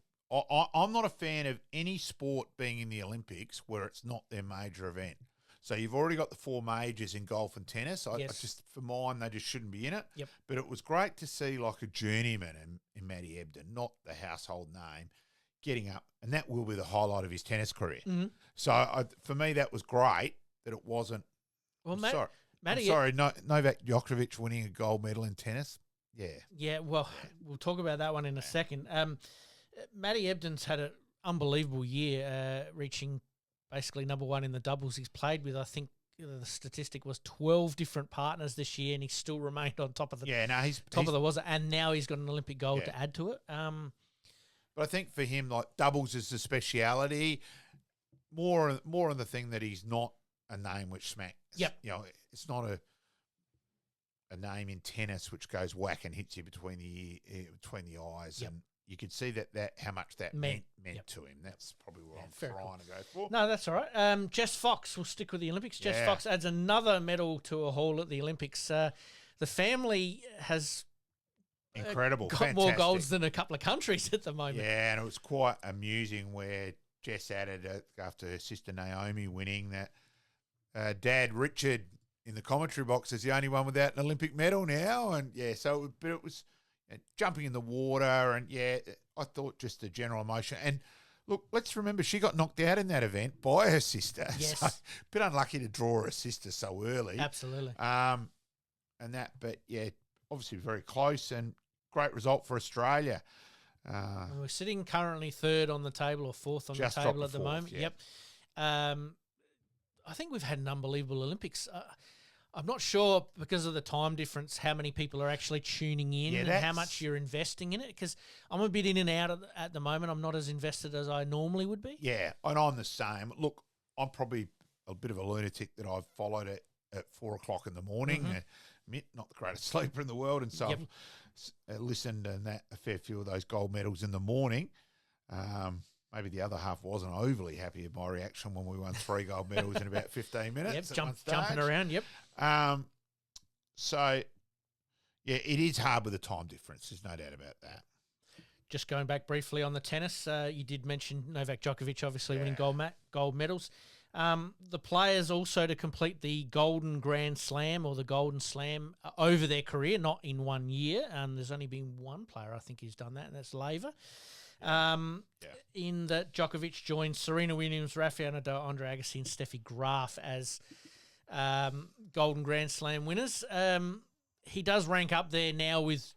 I'm not a fan of any sport being in the Olympics where it's not their major event. So you've already got the 4 majors in golf and tennis. I just, for mine, they just shouldn't be in it. Yep. But it was great to see like a journeyman in Maddie Ebden, not the household name, getting up. And that will be the highlight of his tennis career. Mm-hmm. So for me, that was great that it wasn't. Well, Novak Djokovic winning a gold medal in tennis. Yeah. Yeah, well, we'll talk about that one in a second. Maddie Ebden's had an unbelievable year, reaching basically number 1 in the doubles. He's played with, I think, the statistic was 12 different partners this year, and he still remained on top of the he's of the was, and now he's got an Olympic gold to add to it. But I think for him, like doubles is the speciality. More on the thing that he's not a name which smacks. Yep. It's not a name in tennis which goes whack and hits you between the eyes. Yep. And you could see that how much that meant to him. That's probably what I'm trying to go for. No, that's all right. Jess Fox will stick with the Olympics. Jess Fox adds another medal to a haul at the Olympics. The family has incredible, got more golds than a couple of countries at the moment. Yeah, and it was quite amusing where Jess added after her sister Naomi winning that Dad Richard in the commentary box is the only one without an Olympic medal now, and but it was. And jumping in the water, and I thought just the general emotion. And look, let's remember she got knocked out in that event by her sister. Yes, so, a bit unlucky to draw her sister so early. Absolutely. But obviously very close and great result for Australia. We're sitting currently 3rd on the table or 4th on the table at the moment. Yeah. Yep. I think we've had an unbelievable Olympics. I'm not sure, because of the time difference, how many people are actually tuning in and how much you're investing in it, because I'm a bit in and out at the moment. I'm not as invested as I normally would be. Yeah, and I'm the same. Look, I'm probably a bit of a lunatic that I've followed it at 4 o'clock in the morning. Admit, not the greatest sleeper in the world, and so I've listened and a fair few of those gold medals in the morning. Maybe the other half wasn't overly happy with my reaction when we won 3 gold medals in about 15 minutes. Jumping around, it is hard with the time difference. There's no doubt about that. Just going back briefly on the tennis, you did mention Novak Djokovic obviously winning gold medals. The players also to complete the Golden Grand Slam or the Golden Slam over their career, not in 1 year. There's only been one player I think who's done that, and that's Laver. In that Djokovic joined Serena Williams, Rafael Nadal, Andre Agassi and Steffi Graf as Golden Grand Slam winners. He does rank up there now with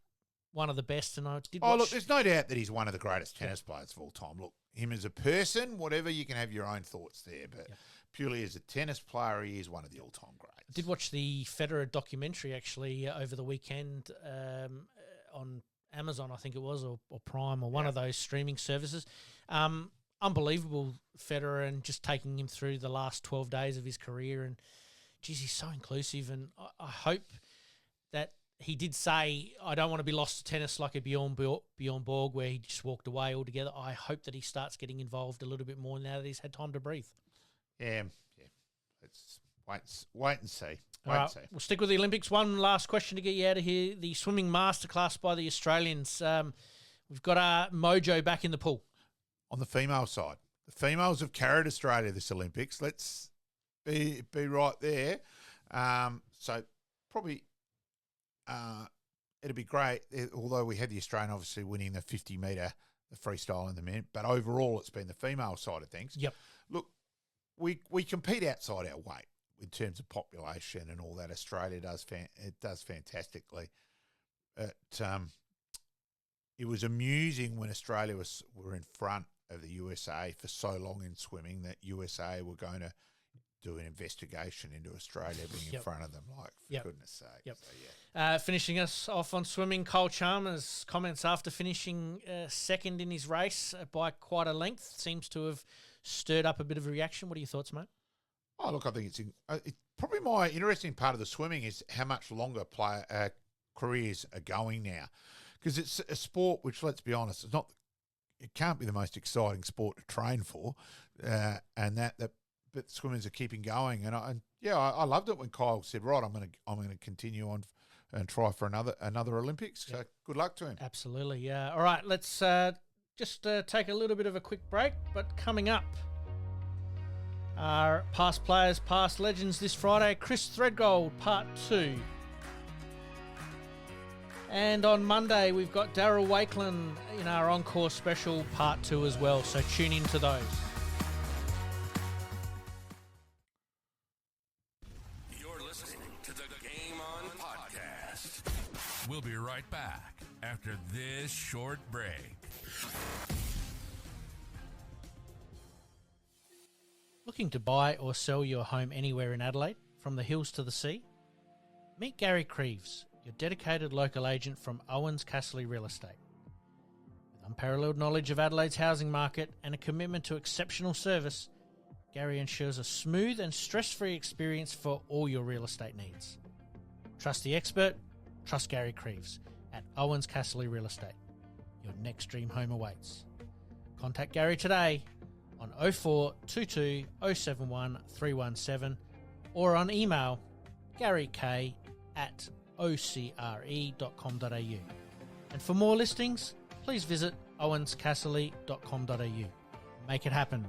one of the best, and I did watch... look, there's no doubt that he's one of the greatest tennis players of all time. Look, him as a person, whatever, you can have your own thoughts there, but purely as a tennis player, he is one of the all-time greats. I did watch the Federer documentary, actually, over the weekend on Amazon, I think it was, or Prime, or one of those streaming services. Unbelievable, Federer, and just taking him through the last 12 days of his career, and, geez, he's so inclusive, and I hope that he did say, I don't want to be lost to tennis like a Bjorn Borg, where he just walked away altogether. I hope that he starts getting involved a little bit more now that he's had time to breathe. Yeah. Let's wait and see. We'll stick with the Olympics. One last question to get you out of here. The swimming masterclass by the Australians. We've got our mojo back in the pool. On the female side, the females have carried Australia this Olympics. Let's be right there. So probably... it'd be great, although we had the Australian obviously winning the 50 metre, the freestyle in the men, but overall it's been the female side of things. Yep. Look, we compete outside our weight in terms of population and all that. Australia does fantastically. It was amusing when Australia were in front of the USA for so long in swimming that USA were going to do an investigation into Australia being in front of them, for goodness sake. Yep. So, finishing us off on swimming, Cole Chalmers' comments after finishing second in his race by quite a length seems to have stirred up a bit of a reaction. What are your thoughts, mate? Oh, look, I think it's probably my interesting part of the swimming is how much longer careers are going now, because it's a sport which, let's be honest, it can't be the most exciting sport to train for, but swimmers are keeping going, and I loved it when Kyle said, "Right, I'm going to continue on and try for another Olympics." So good luck to him. Absolutely, yeah. All right, let's just take a little bit of a quick break. But coming up, our past players, past legends this Friday. Chris Threadgold, Part 2. And on Monday, we've got Daryl Wakelin in our Encore special, Part 2 as well. So tune in to those. You're listening to the Game On Podcast. We'll be right back after this short break. Looking to buy or sell your home anywhere in Adelaide, from the hills to the sea? Meet Gary KRIEVS, your dedicated local agent from OUWENS CASSERLY Real Estate. With unparalleled knowledge of Adelaide's housing market and a commitment to exceptional service, Gary ensures a smooth and stress-free experience for all your real estate needs. Trust the expert, trust Gary KRIEVS at OUWENS CASSERLY Real Estate. Your next dream home awaits. Contact Gary today on 0422 071 317 or on email garyk@ocre.com.au. And for more listings, please visit owenscasserly.com.au. Make it happen.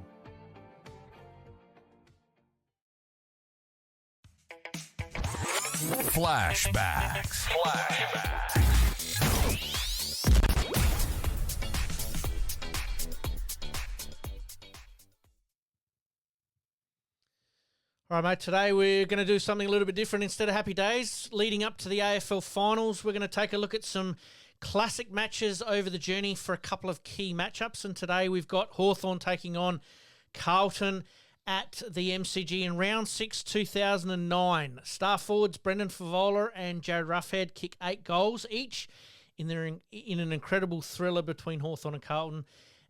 Flashbacks. All right, mate, today we're going to do something a little bit different. Instead of happy days, leading up to the AFL finals, we're going to take a look at some classic matches over the journey for a couple of key matchups. And today we've got Hawthorn taking on Carlton at the MCG in round 6, 2009. Star forwards Brendan Favola and Jared Ruffhead kick 8 goals each in an incredible thriller between Hawthorn and Carlton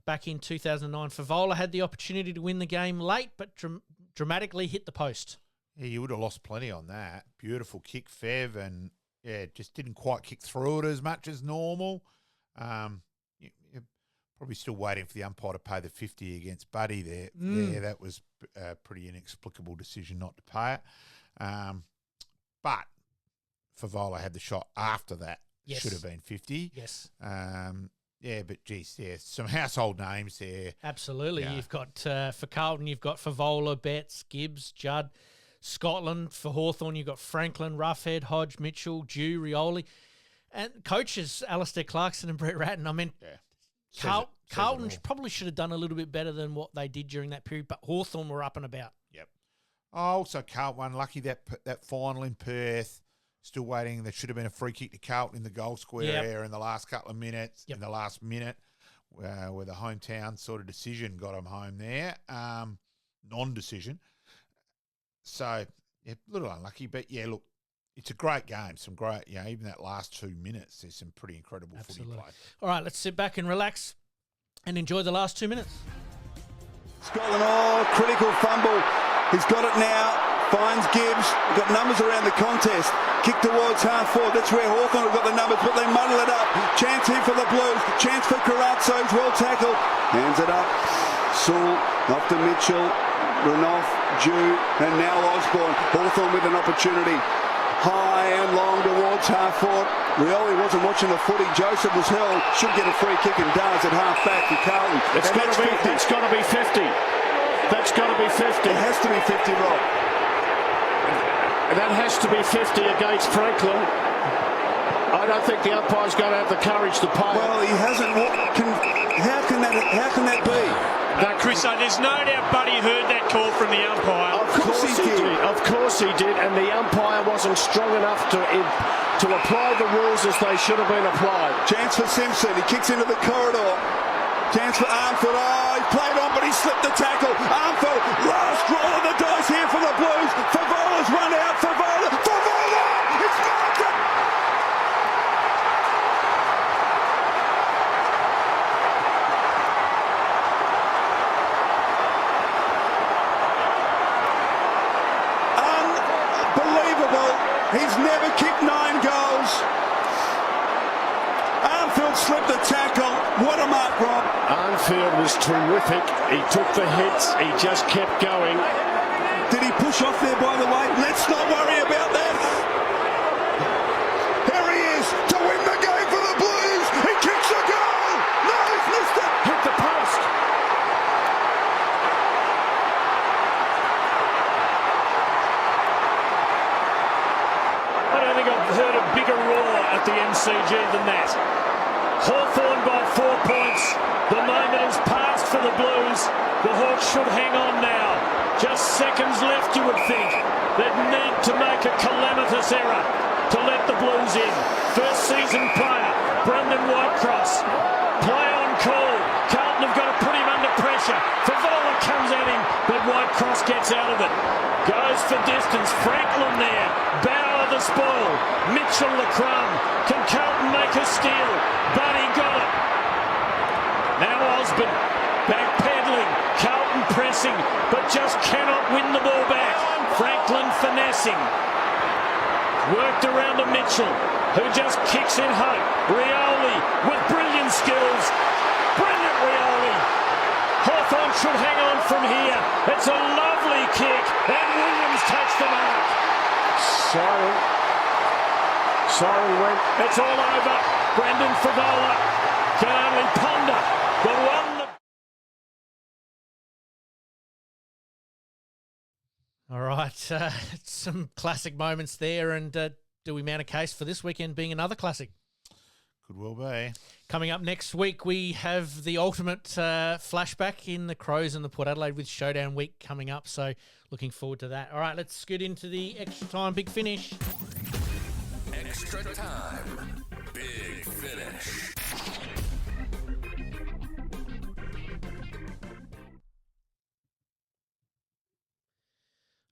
back in 2009. Favola had the opportunity to win the game late, but dramatically hit the post. Yeah, you would have lost plenty on that. Beautiful kick, Fev, and just didn't quite kick through it as much as normal. You're probably still waiting for the umpire to pay the 50 against Buddy there. Yeah, that was a pretty inexplicable decision not to pay it. But Favola had the shot after that. Yes. Should have been 50. Yes. But geez, some household names there. Absolutely. Yeah. You've got, for Carlton, you've got Favola, Betts, Gibbs, Judd. Scotland, for Hawthorn, you've got Franklin, Ruffhead, Hodge, Mitchell, Dew, Rioli. And coaches, Alistair Clarkson and Brett Ratton. I mean, Carlton probably should have done a little bit better than what they did during that period, but Hawthorn were up and about. Yep. Also, Carlton unlucky that final in Perth. Still waiting. There should have been a free kick to Carlton in the goal square area in the last couple of minutes, in the last minute, where the hometown sort of decision got them home there. Non-decision. So, yeah, a little unlucky. But, yeah, look, it's a great game. Some great, even that last 2 minutes, there's some pretty incredible footy play. All right, let's sit back and relax and enjoy the last 2 minutes. Scotland, critical fumble. He's got it now. Finds Gibbs. Got numbers around the contest. Kick towards half forward. That's where Hawthorn have got the numbers, but they muddle it up. Chance here for the Blues. Chance for Carazzo. He's well tackled. Hands it up. Sewell off to Mitchell. Renouf, Jew, and now Osborne. Hawthorn with an opportunity. High and long towards half forward. Rioli wasn't watching the footy. Joseph was held. Should get a free kick and does at half back to Carlton. It's got to be 50. That's got to be 50. It has to be 50, Rob. That has to be 50 against Franklin. I don't think the umpire's going to have the courage to pay. Well, he hasn't. How can that be? No, Chris, there's no doubt Buddy heard that call from the umpire. Of course he did. Of course he did, and the umpire wasn't strong enough to apply the rules as they should have been applied. Chance for Simpson. He kicks into the corridor. Chance for Armfield. He played on, but he slipped the tackle. Armfield, last roll of the dice here for the Blues. Favola's run out. Favola! It's Martin! Unbelievable. He's never kicked 9 goals. Armfield slipped the tackle. What a mark, Rob. Armfield was terrific. He took the hits. He just kept going. Did he push off there, by the way? Let's not worry about that. Here he is to win the game for the Blues. He kicks a goal. No, he's missed it. Hit the post. I don't think I've heard a bigger roar at the MCG than that. Hawthorn by 4 points. The moment has passed for the Blues. The Hawks should hang on now. Just seconds left, you would think. They'd need to make a calamitous error to let the Blues in. First season player, Brendan Whitecross. Play on call. Carlton have got to put him under pressure. Favola comes at him, but Whitecross gets out of it. Goes for distance. Franklin there. Bauer the spoil. Mitchell the crumb. Can Carlton make a steal? Buddy got it. Now Osborne. Backpedaling. Carlton pressing, but just cannot win the ball back. Franklin finessing. Worked around to Mitchell, who just kicks in hope. Rioli with brilliant skills. Brilliant Rioli. Hawthorn should hang on from here. It's a lovely kick, and Williams takes the mark. Siren went. It's all over. Brendan Favola can only ponder the one. All right, some classic moments there, and do we mount a case for this weekend being another classic? Could well be. Coming up next week, we have the ultimate flashback in the Crows and the Port Adelaide with Showdown Week coming up, so looking forward to that. All right, let's scoot into the extra time, big finish. Extra time, big finish.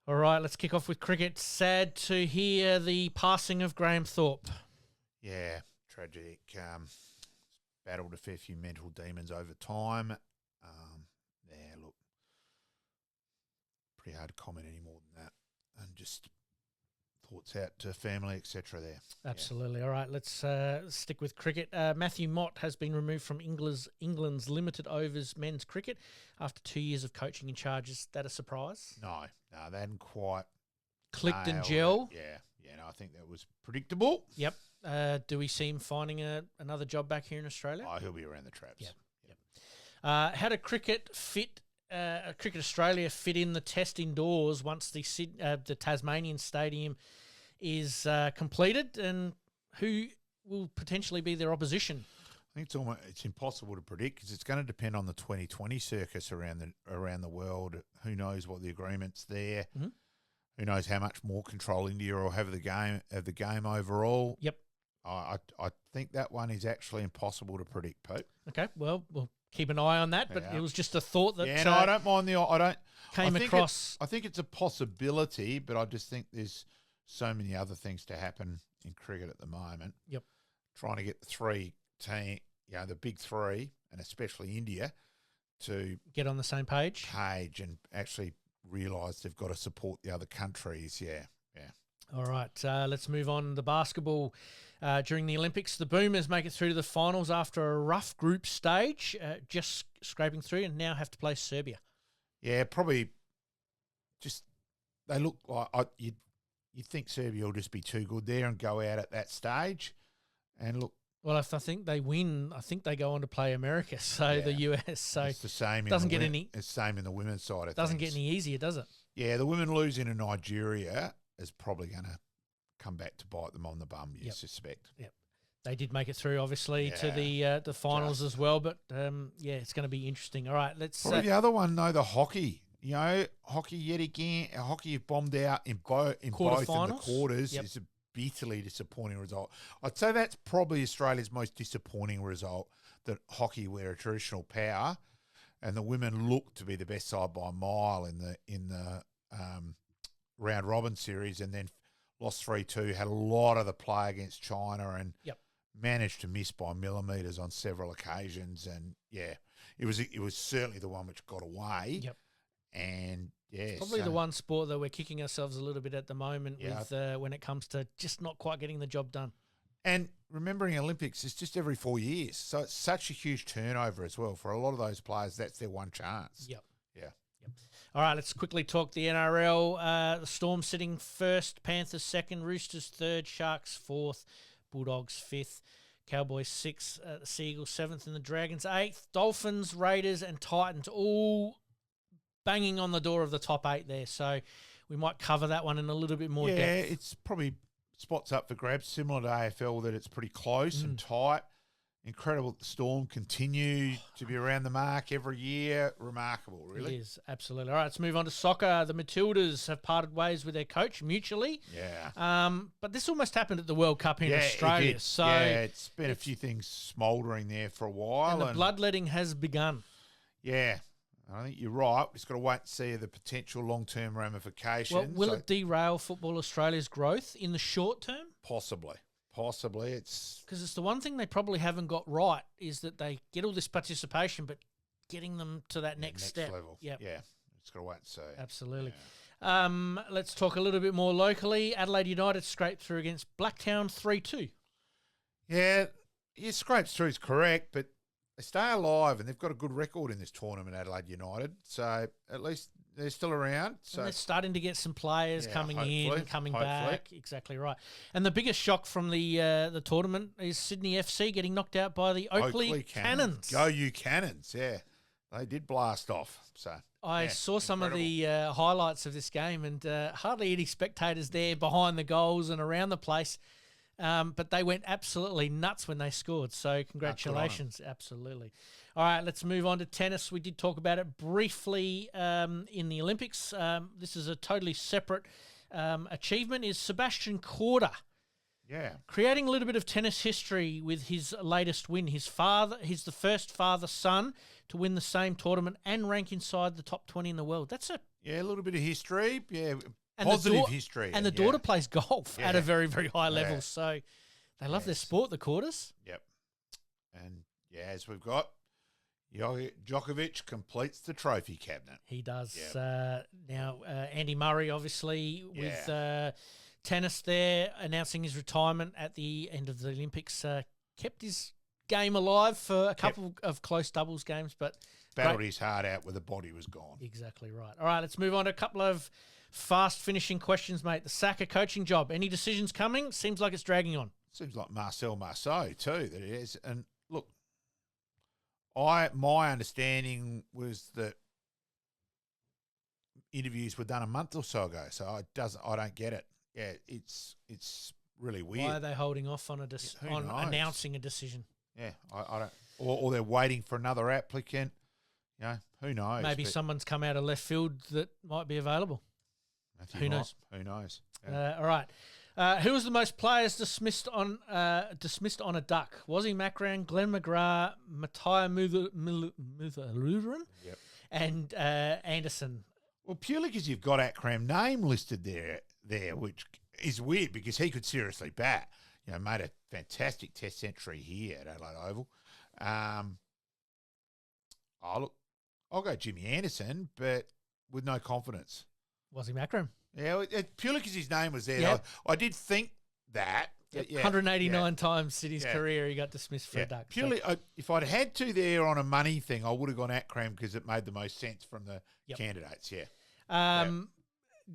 All right, let's kick off with cricket. Sad to hear the passing of Graham Thorpe. Yeah, tragic. Battled a fair few mental demons over time. Look, pretty hard to comment any more than that. And just thoughts out to family, etc. there. Absolutely. Yeah. All right, let's stick with cricket. Matthew Mott has been removed from England's limited overs men's cricket after 2 years of coaching in charge. Is that a surprise? No, they hadn't quite clicked and gel. No, I think that was predictable. Yep. Do we see him finding another job back here in Australia? Oh, he'll be around the traps. Yep. How did cricket fit? Cricket Australia fit in the test indoors once the Tasmanian Stadium is completed, and who will potentially be their opposition? I think it's impossible to predict because it's going to depend on the 2020 circus around the world. Who knows what the agreement's there? Mm-hmm. who knows how much more control India will have of the game overall. Yep. I think that one is actually impossible to predict, Pete. Okay, well, we'll keep an eye on that, but it was just a thought that no, I don't mind came across. I think it's a possibility, but I just think there's so many other things to happen in cricket at the moment. Yep. Trying to get the big three, and especially India, to get on the same page and actually realise they've got to support the other countries. Yeah. All right, let's move on to basketball. During the Olympics, the Boomers make it through to the finals after a rough group stage, just scraping through, and now have to play Serbia. Yeah, probably just they look like you'd think Serbia will just be too good there and go out at that stage. And look, well, if I think they win, I think they go on to play America, so the US. So it's the same. It's the same in the women's side. Doesn't get any easier, does it? Yeah, the women losing to Nigeria is probably going to come back to bite them on the bum, you suspect. Yep. They did make it through, obviously, to the finals as well. But, it's going to be interesting. All right, let's... Probably the other one, though, the hockey. You know, hockey yet again. Hockey have bombed out in both in the quarters. It's a bitterly disappointing result. I'd say that's probably Australia's most disappointing result, that hockey were a traditional power and the women looked to be the best side by a mile in the round robin series, and then lost 3-2, had a lot of the play against China and managed to miss by millimetres on several occasions. And, it was certainly the one which got away. Yep. And, it's probably the one sport that we're kicking ourselves a little bit at the moment with when it comes to just not quite getting the job done. And remembering Olympics is just every 4 years. So it's such a huge turnover as well. For a lot of those players, that's their one chance. Yep. Yeah. All right, let's quickly talk the NRL. The Storm sitting first, Panthers second, Roosters third, Sharks fourth, Bulldogs fifth, Cowboys sixth, the Seagulls seventh, and the Dragons eighth. Dolphins, Raiders, and Titans all banging on the door of the top eight there. So we might cover that one in a little bit more depth. Yeah, it's probably spots up for grabs, similar to AFL, that it's pretty close and tight. Incredible that the Storm continue to be around the mark every year. Remarkable, really. It is, absolutely. All right, let's move on to soccer. The Matildas have parted ways with their coach mutually. Yeah. But this almost happened at the World Cup in Australia. It did. So it's been a few things smouldering there for a while. And the bloodletting has begun. Yeah. I think you're right. We've just got to wait and see the potential long-term ramifications. Well, will it derail Football Australia's growth in the short term? Possibly. It's because it's the one thing they probably haven't got right is that they get all this participation, but getting them to that next step level. Yep. Yeah, just got to wait and see. Absolutely. Yeah. Let's talk a little bit more locally. Adelaide United scraped through against Blacktown 3-2. Yeah, scrapes through is correct, but they stay alive and they've got a good record in this tournament, Adelaide United. So at least they're still around. So and they're starting to get some players coming back. Exactly right. And the biggest shock from the tournament is Sydney FC getting knocked out by the Oakley Cannons. Go you Cannons, yeah. They did blast off. So I saw some of the highlights of this game, and hardly any spectators there behind the goals and around the place. But they went absolutely nuts when they scored. So congratulations. Absolutely. All right, let's move on to tennis. We did talk about it briefly in the Olympics. This is a totally separate achievement, is Sebastian Korda. Yeah. Creating a little bit of tennis history with his latest win. He's the first father-son to win the same tournament and rank inside the top 20 in the world. That's a little bit of history. Yeah. And positive history. And the daughter plays golf at a very, very high level. So they love their sport, the Kordas. Yep. And, as we've got, Djokovic completes the trophy cabinet. He does. Yep. Now, Andy Murray, obviously, with tennis there, announcing his retirement at the end of the Olympics, kept his game alive for a couple of close doubles games. But battled his heart out where the body was gone. Exactly right. All right, let's move on to a couple of fast finishing questions, mate. The Saka coaching job. Any decisions coming? Seems like it's dragging on. Seems like Marcel Marceau too, that it is. And look, my understanding was that interviews were done a month or so ago, so I don't get it. Yeah, it's really weird. Why are they holding off on announcing a decision? Yeah, I don't. Or they're waiting for another applicant. Who knows? Maybe someone's come out of left field that might be available. Who knows? Who knows? All right. Who was the most players dismissed on a duck? Wazzy Macran, Glenn McGrath, Matthias Muthaluran, and Anderson. Well, purely because you've got Akram name listed there, which is weird because he could seriously bat. You know, made a fantastic Test century here at Adelaide Oval. I'll go Jimmy Anderson, but with no confidence. Wazzy Macran. Yeah, purely because his name was there. Yep. I did think that. Yep. 189 times in his career he got dismissed for a duck. Purely, if I'd had to there on a money thing, I would have gone Akram because it made the most sense from the candidates,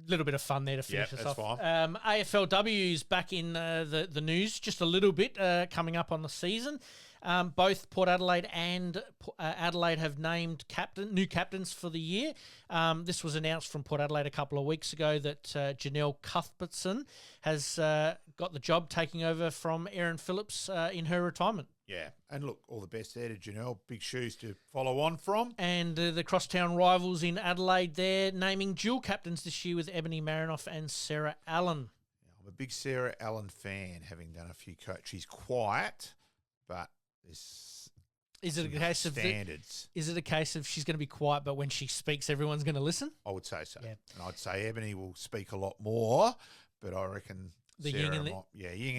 Little bit of fun there to finish us off. Fine. AFLW's back in the news just a little bit coming up on the season. Both Port Adelaide and Adelaide have named new captains for the year. This was announced from Port Adelaide a couple of weeks ago that Janelle Cuthbertson has got the job taking over from Erin Phillips in her retirement. Yeah, and look, all the best there to Janelle. Big shoes to follow on from. And the crosstown rivals in Adelaide there naming dual captains this year with Ebony Marinoff and Sarah Allen. Yeah, I'm a big Sarah Allen fan, having done a few coaches. She's quiet, but there's is it a case of standards. Is it a case of she's going to be quiet, but when she speaks, everyone's going to listen? I would say so. Yeah. And I'd say Ebony will speak a lot more, but I reckon the Sarah yin and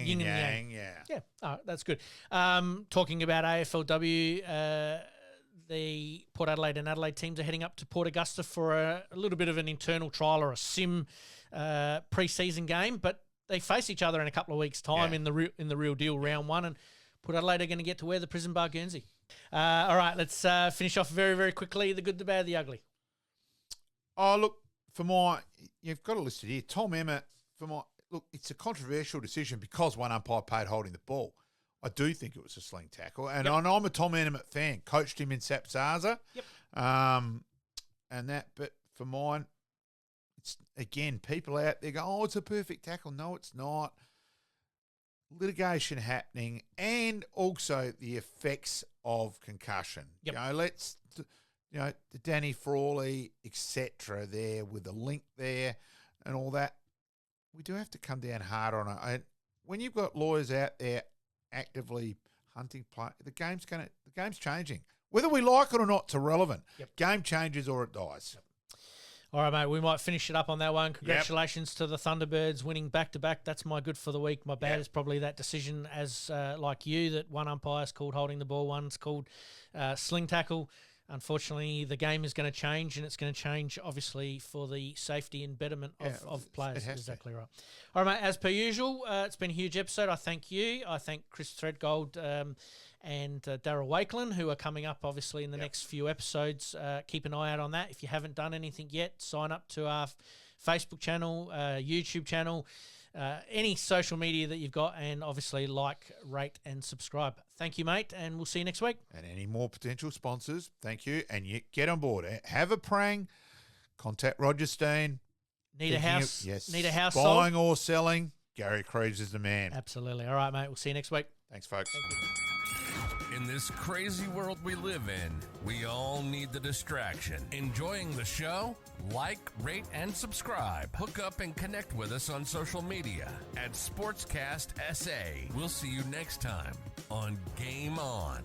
yin and yang. Yeah. Oh, that's good. Talking about AFLW, the Port Adelaide and Adelaide teams are heading up to Port Augusta for a little bit of an internal trial or a sim pre-season game, but they face each other in a couple of weeks' time in the real deal round one, and Port Adelaide are going to get to wear the prison bar Guernsey. All right, let's finish off very, very quickly. The good, the bad, the ugly. Oh, look, you've got a list here. Tom Emmett, look, it's a controversial decision because one umpire paid holding the ball. I do think it was a sling tackle. And I'm a Tom Emmett fan. Coached him in Sapsaza. Yep. But for mine, it's, again, people out there go, oh, it's a perfect tackle. No, it's not. Litigation happening, and also the effects of concussion. Yep. The Danny Frawley, etc. there with the link there and all that. We do have to come down hard on it. And when you've got lawyers out there actively hunting play, the game's changing. Whether we like it or not, it's irrelevant. Yep. Game changes or it dies. Yep. All right, mate, we might finish it up on that one. Congratulations to the Thunderbirds winning back-to-back. That's my good for the week. My bad is probably that decision as like you, that one umpire's called holding the ball, one's called sling tackle. Unfortunately, the game is going to change, and it's going to change, obviously, for the safety and betterment of players. Exactly right. All right, mate, as per usual, it's been a huge episode. I thank you. I thank Chris Threadgold and Darryl Wakelin, who are coming up, obviously, in the next few episodes. Keep an eye out on that. If you haven't done anything yet, sign up to our Facebook channel, YouTube channel, any social media that you've got, and obviously like, rate, and subscribe. Thank you, mate, and we'll see you next week. And any more potential sponsors, thank you. And you get on board. Have a prang. Contact Roger Steen. Need a house? Need a house buying sold? or selling? Gary KRIEVS is the man. Absolutely. All right, mate. We'll see you next week. Thanks, folks. Thank you. In this crazy world we live in, we all need the distraction. Enjoying the show? Like, rate, and subscribe. Hook up and connect with us on social media at SportsCastSA. We'll see you next time on Game On.